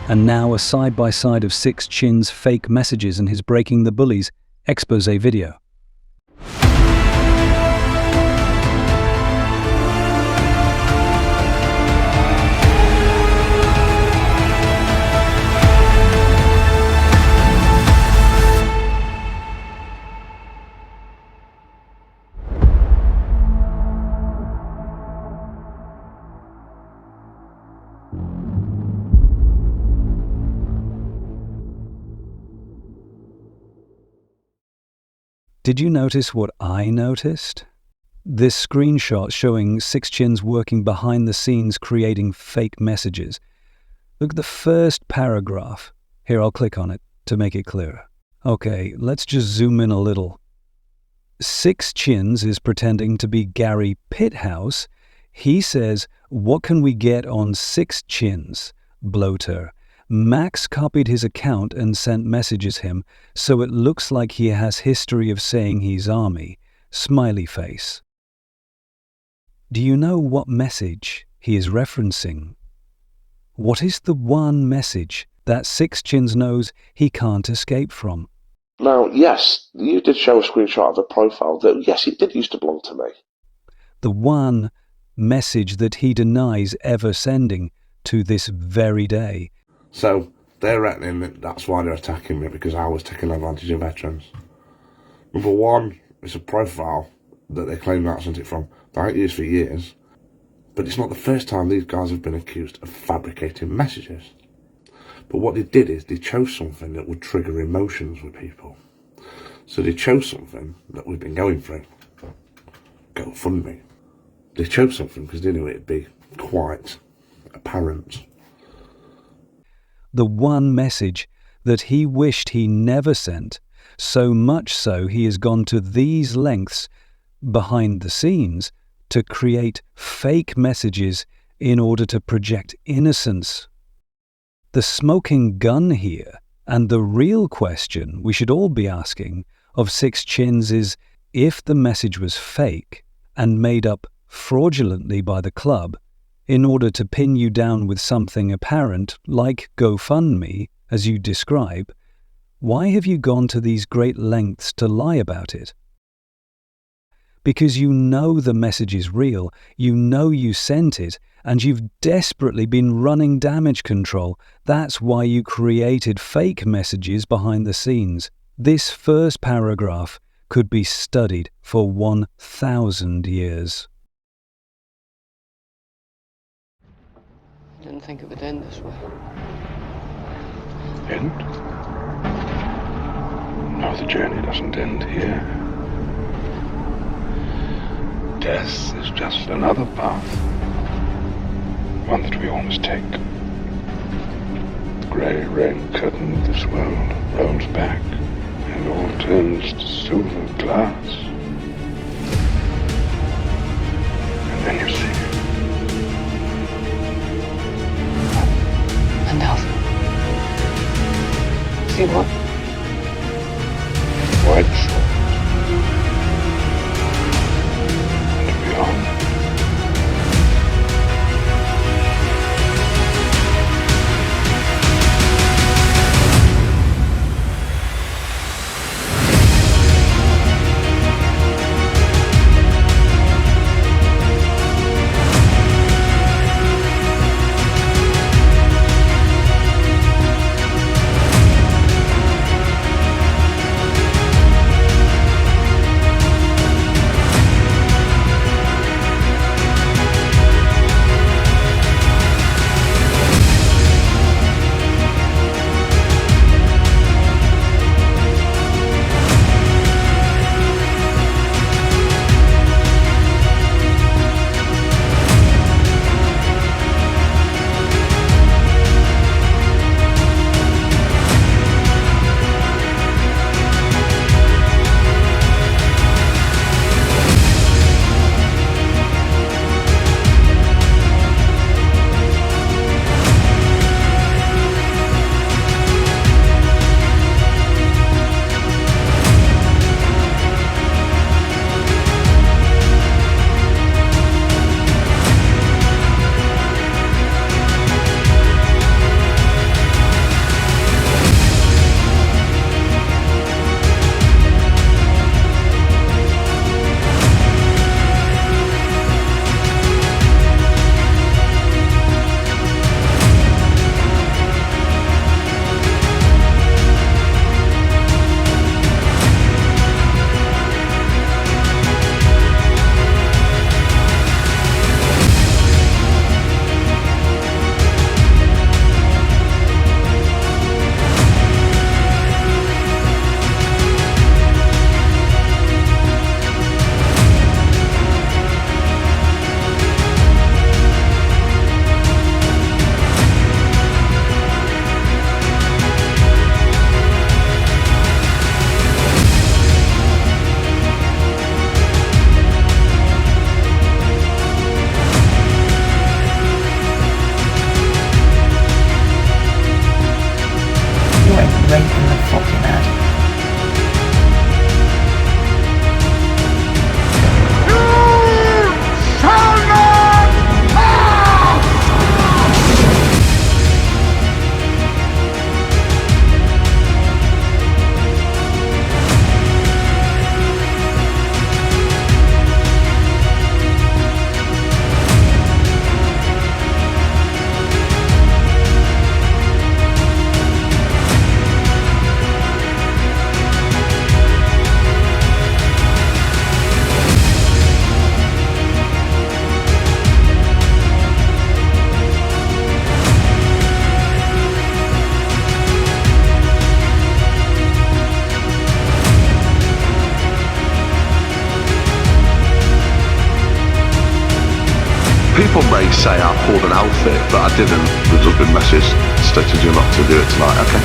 And now a side-by-side of Six Chins' fake messages and his Breaking the Bullies expose video. Did you notice what I noticed? This screenshot showing Six Chins working behind the scenes creating fake messages. Look at the first paragraph. Here, I'll click on it to make it clearer. Okay, let's just zoom in a little. Six Chins is pretending to be Gary Pithouse. He says, "What can we get on Six Chins? Bloater." Max copied his account and sent messages him, so it looks like he has history of saying he's army. Smiley face. Do you know what message he is referencing? What is the one message that Six Chins knows he can't escape from? Now, yes, you did show a screenshot of a profile that, yes, it did used to belong to me. The one message that he denies ever sending to this very day. So they're reckoning that that's why they're attacking me, because I was taking advantage of veterans. Number one, it's a profile that they claim that's it from that I ain't used for years. But it's not the first time these guys have been accused of fabricating messages. But what they did is they chose something that would trigger emotions with people. So they chose something that we've been going through. GoFundMe. They chose something because they knew it'd be quite apparent. The one message that he wished he never sent, so much so he has gone to these lengths behind the scenes to create fake messages in order to project innocence. The smoking gun here, and the real question we should all be asking of Six Chins is, if the message was fake and made up fraudulently by the club in order to pin you down with something apparent like GoFundMe, as you describe, why have you gone to these great lengths to lie about it? Because you know the message is real, you know you sent it, and you've desperately been running damage control. That's why you created fake messages behind the scenes. This first paragraph could be studied for 1,000 years. Didn't think it would end this way. End? No, the journey doesn't end here. Death is just another path. One that we all must take. The grey rain curtain of this world rolls back and all turns to silver glass. And then you see. And now. See what? White shore. And beyond. People may say I pulled an outfit, but I didn't. There's just been messages stated you not to do it tonight, okay?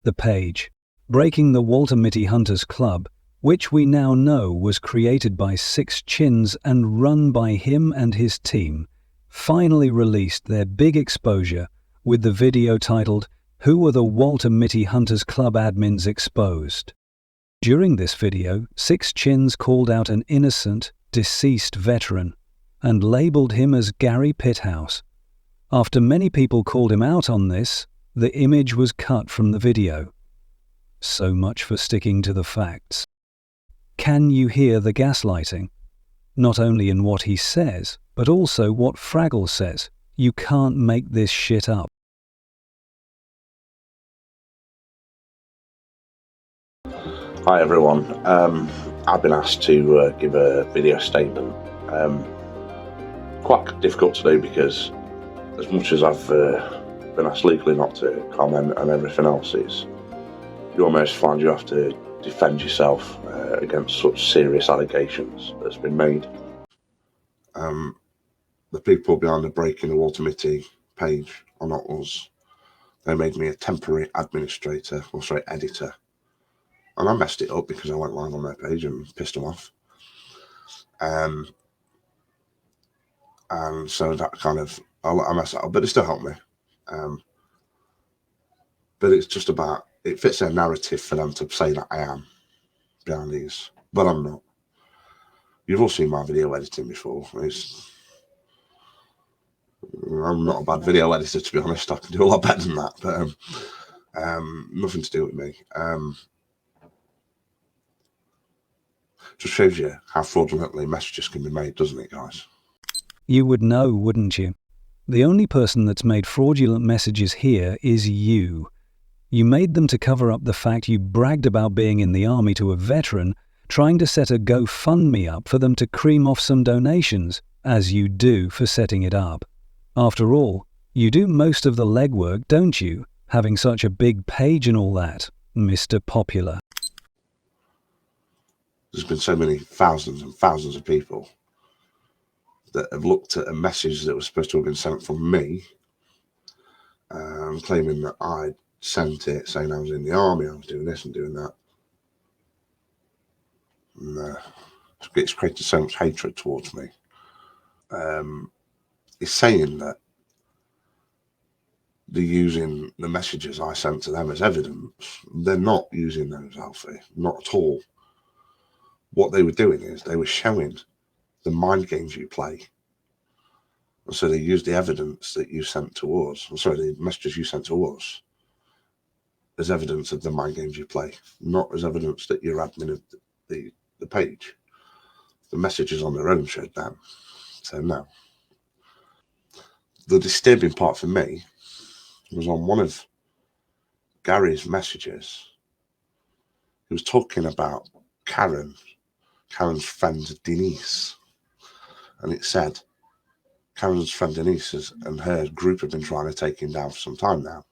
the page, breaking the Walter Mitty Hunters Club, which we now know was created by Six Chins and run by him and his team, finally released their big exposure with the video titled "Who Were the Walter Mitty Hunters Club Admins Exposed?" During this video, Six Chins called out an innocent, deceased veteran and labelled him as Gary Pithouse. After many people called him out on this, the image was cut from the video. So much for sticking to the facts. Can you hear the gaslighting? Not only in what he says, but also what Fraggle says. You can't make this shit up. Hi everyone, I've been asked to give a video statement. Quite difficult to do because as much as I've been asked legally not to comment and everything else, you almost find you have to defend yourself against such serious allegations that's been made. The people behind the breaking the Walter Mitty page are not us. They made me a temporary administrator, or sorry, editor. And I messed it up because I went live on their page and pissed them off. And so that kind of, I messed that up, but it still helped me. But it's just about, it fits their narrative for them to say that I am behind these, but I'm not. You've all seen my video editing before. I'm not a bad video editor, to be honest. I can do a lot better than that, but nothing to do with me. Just shows you how fraudulently messages can be made, doesn't it, guys? You would know, wouldn't you? The only person that's made fraudulent messages here is you. You made them to cover up the fact you bragged about being in the army to a veteran, trying to set a GoFundMe up for them to cream off some donations, as you do for setting it up. After all, you do most of the legwork, don't you, having such a big page and all that, Mr. Popular? There's been so many thousands and thousands of people that have looked at a message that was supposed to have been sent from me, claiming that I sent it, saying I was in the army, I was doing this and doing that. And it's created so much hatred towards me. It's saying that they're using the messages I sent to them as evidence. They're not using those, Alfie, not at all. What they were doing is they were showing the mind games you play. And so they used the evidence that you sent to us, the messages you sent to us, as evidence of the mind games you play, not as evidence that you're admin of the page. The messages on their own showed that. So no. The disturbing part for me was on one of Gary's messages. He was talking about Karen's friend Denise. And it said Karen's friend Denise and her group have been trying to take him down for some time now.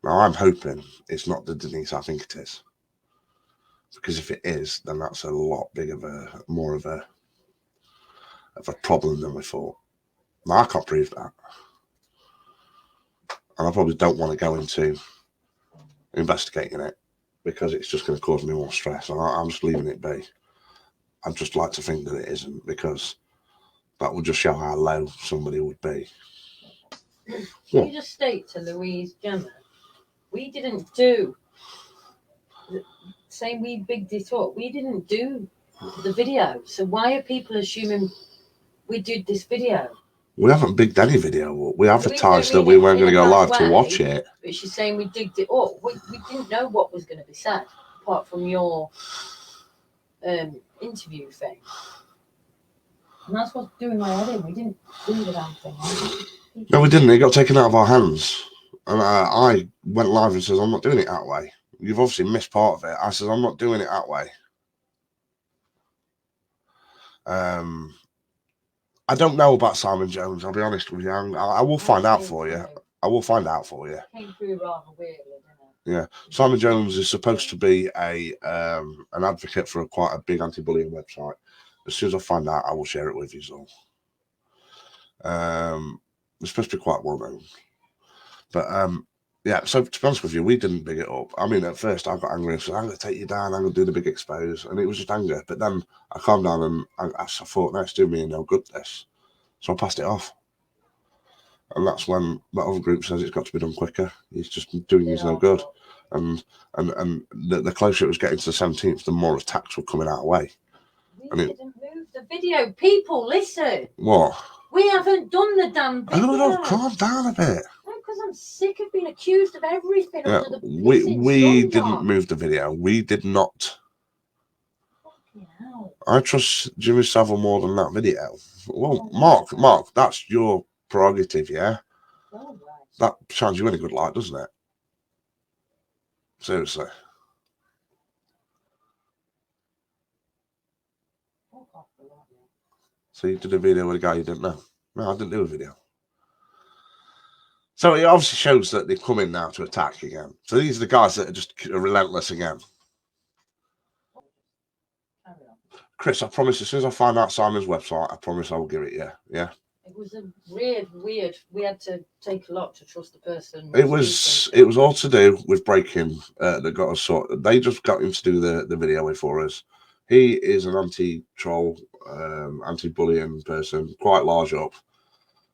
Now I'm hoping it's not the Denise I think it is. Because if it is, then that's a lot more of a problem than we thought. Now I can't prove that. And I probably don't want to go into investigating it because it's just going to cause me more stress. And I'm just leaving it be. I'd just like to think that it isn't, because that would just show how low somebody would be. Can you just state to Louise Gemma, we didn't do, saying we bigged it up, we didn't do the video. So why are people assuming we did this video? We haven't bigged any video up. We advertised that we weren't going to go live to watch it. But she's saying we digged it up. We didn't know what was going to be said, apart from your interview thing. And that's what's doing my head in. We didn't do the damn thing. No, we didn't. It got taken out of our hands. And I went live and says, I'm not doing it that way. You've obviously missed part of it. I says, I'm not doing it that way. I don't know about Simon Jones, I'll be honest with you. I will find out for you. I will find out for you. Came through rather weirdly, didn't it? Yeah. Simon Jones is supposed to be an advocate for quite a big anti-bullying website. As soon as I find out, I will share it with you all. It's supposed to be quite well known. But Yeah, so to be honest with you, we didn't big it up. I mean, at first I got angry and said, I'm going to take you down, I'm going to do the big expose. And it was just anger. But then I calmed down and I thought, no, it's doing me no good, this. So I passed it off. And that's when that other group says it's got to be done quicker. It's just doing us no good. And the closer it was getting to the 17th, the more attacks were coming our way. We didn't move the video. People, listen. What? We haven't done the damn video. Oh, no, calm down a bit. Because I'm sick of being accused of everything Yeah, under the we didn't move the video. We did not. I trust Jimmy Savile more than that video. Well, Mark, that's your prerogative, yeah? That shines you in a good light, doesn't it? Seriously. So you did a video with a guy you didn't know? No, I didn't do a video. So it obviously shows that they've come in now to attack again. So these are the guys that are just relentless again. Chris, I promise as soon as I find out Simon's website, I promise I will give it you. Yeah. It was a weird. We had to take a lot to trust the person. It was all to do with breaking that got us sorted. They just got him to do the video with for us. He is an anti-troll, anti-bullying person, quite large up.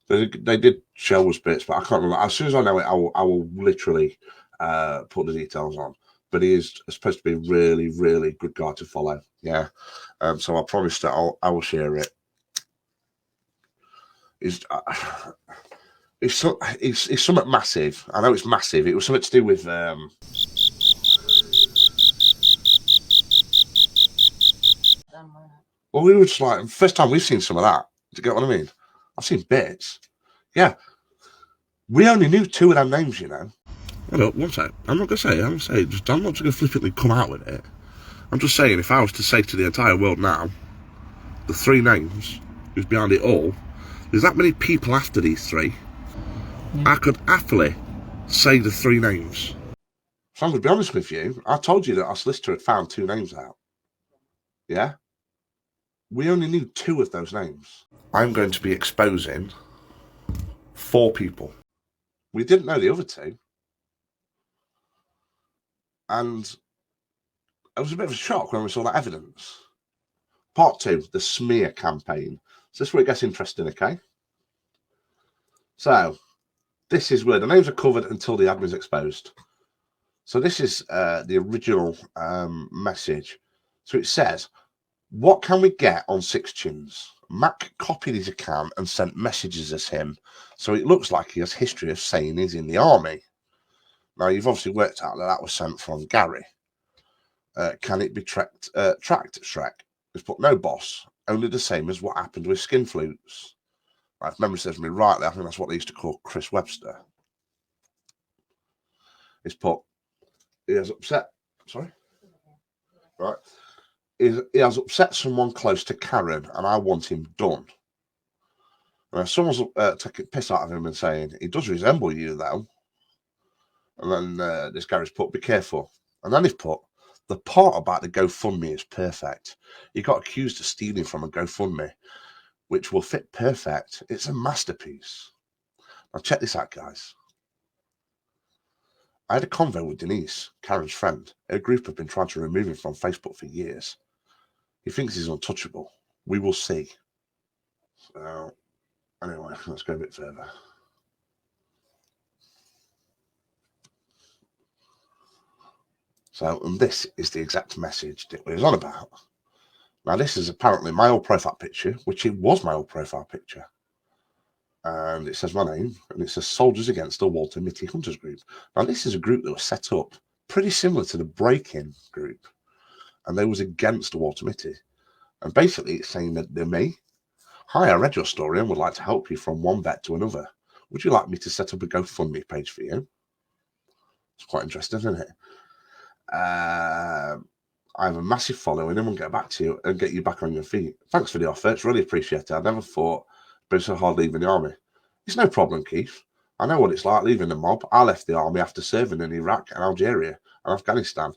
They did show us bits, but I can't remember. As soon as I know it, I will literally put the details on. But he is supposed to be a really, really good guy to follow. Yeah. So I promised that I will share it. It's something massive. I know it's massive. It was something to do with well, we were just like, first time we've seen some of that. Do you get what I mean? I've seen bits. Yeah. We only knew 2 of them names, you know. Hold up, one sec. I'm not going to say, just, I'm not just going to flippantly come out with it. I'm just saying, if I was to say to the entire world now, the 3 names, who's behind it all, there's that many people after these 3. Yeah. I could happily say the 3 names. So I'm going to be honest with you. I told you that our solicitor had found 2 names out. Yeah? We only knew 2 of those names. I'm going to be exposing 4 people. We didn't know the other 2. And it was a bit of a shock when we saw that evidence. Part 2, the smear campaign. So this is where it gets interesting, okay? So, this is where the names are covered until the admin's exposed. So this is the original message. So it says, what can we get on 6chins? Mac copied his account and sent messages as him. So it looks like he has history of saying he's in the army. Now, you've obviously worked out that was sent from Gary. Can it be tracked, Shrek? It's put no boss, only the same as what happened with skin flutes. Right, if memory serves me rightly, I think that's what they used to call Chris Webster. It's put, he has upset, sorry? Right. He has upset someone close to Karen, and I want him done. And someone's taking piss out of him and saying, he does resemble you, though. And then this Gary's put, be careful. And then he's put, the part about the GoFundMe is perfect. He got accused of stealing from a GoFundMe, which will fit perfect. It's a masterpiece. Now check this out, guys. I had a convo with Denise, Karen's friend. Her group have been trying to remove him from Facebook for years. He thinks he's untouchable. We will see. So, anyway, let's go a bit further. So, and this is the exact message that we're on about. Now, this is apparently my old profile picture, which it was my old profile picture. And it says my name, and it says Soldiers Against the Walter Mitty Hunters Group. Now, this is a group that was set up pretty similar to the Break-In group. And they was against Walter Mitty. And basically, it's saying that they're me. Hi, I read your story and would like to help you from one vet to another. Would you like me to set up a GoFundMe page for you? It's quite interesting, isn't it? I have a massive following and we'll get back to you and get you back on your feet. Thanks for the offer. It's really appreciated. I never thought it'd been so hard leaving the army. It's no problem, Keith. I know what it's like leaving the mob. I left the army after serving in Iraq and Algeria and Afghanistan.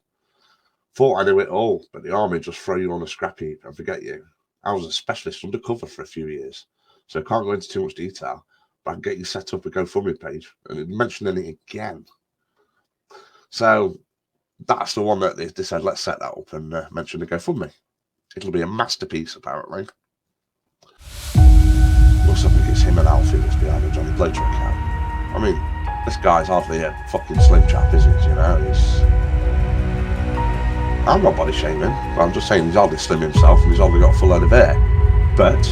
Thought I knew it all, but the army just throw you on a scrap heap and forget you. I was a specialist undercover for a few years, so I can't go into too much detail, but I can get you set up a GoFundMe page and mention it again. So that's the one that they said, let's set that up and mention the GoFundMe. It'll be a masterpiece, apparently. Also, I think it's him and Alfie that's behind the Johnny Blazer account. I mean, this guy's hardly a fucking slim chap, is he? You know, I'm not body shaming. I'm just saying he's hardly slim himself and he's hardly got a full head of hair. But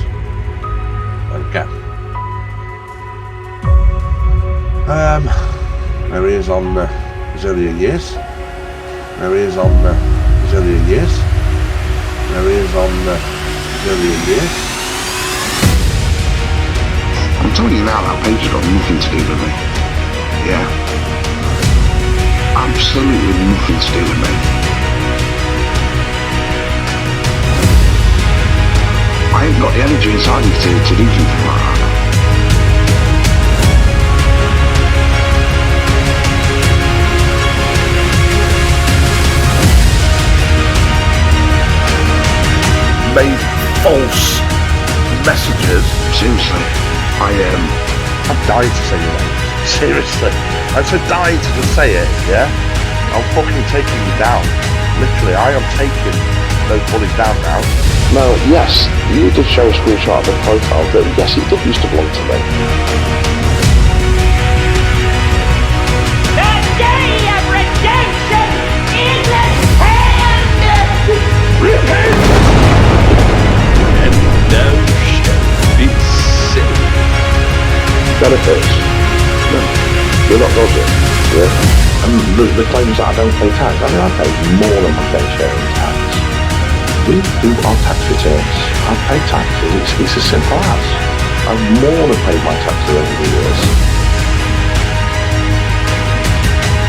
there we go. There he is on his earlier years. There he is on his earlier years. There he is on his earlier years. I'm telling you now, that page has got nothing to do with me. Yeah. Absolutely nothing to do with me. I ain't got the energy inside me to do something like that. Made false messages. Seriously, I'm dying to say your name. Seriously, I'm so dying to just say it. Yeah, I'm fucking taking you down. Literally, I am taking those bullies down now. Now, yes, you did show a screenshot of the profile that, yes, it did used to belong to me. The day of redemption is at hand! Repent! And thou shalt be saved. Benefits? No, you're not dodging. Yeah. And the claims that I don't pay tax, I mean, I pay more than my fair share in tax. We do our tax returns. I pay taxes. It's as simple as. I've more than paid my taxes over the years.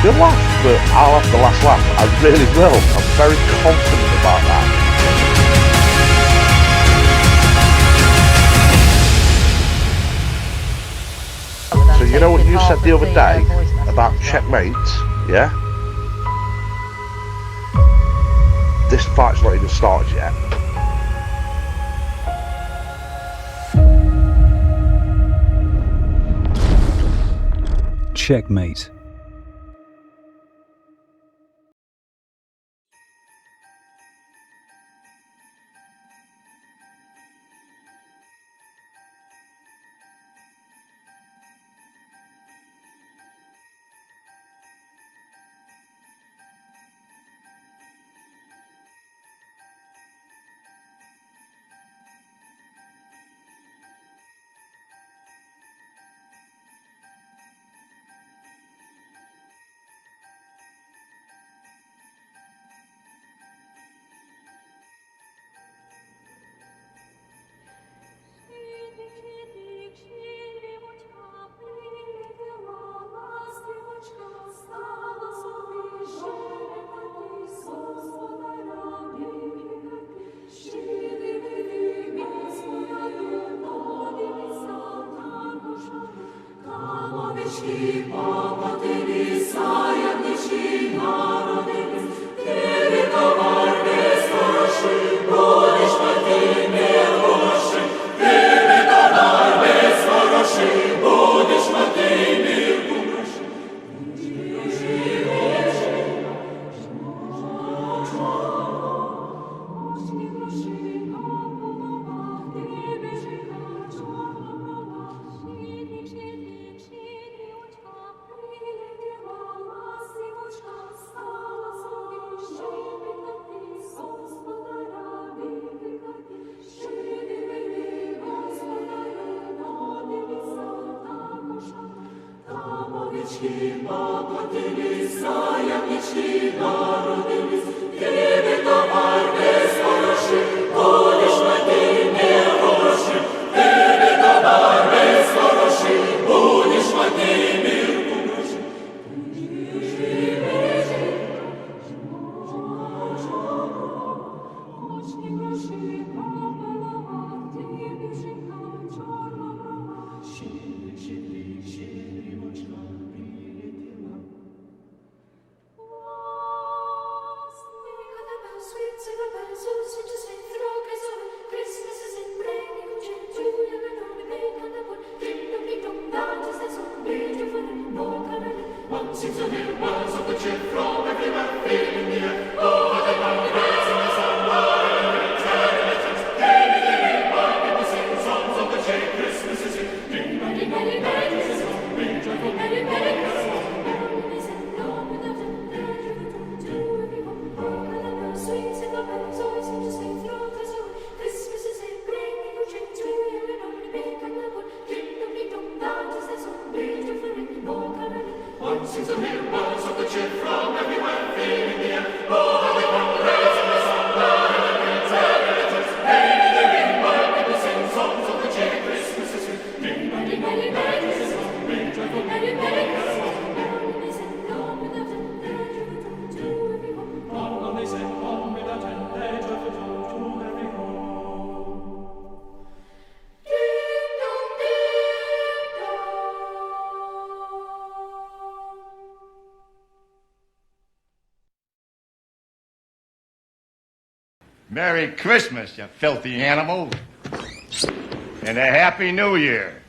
You'll laugh, but I'll have the last laugh. I really will. I'm very confident about that. So you know what you said the other day about Checkmate, yeah? This fight's not even started yet. Checkmate. Merry Christmas, you filthy animal. And a Happy New Year.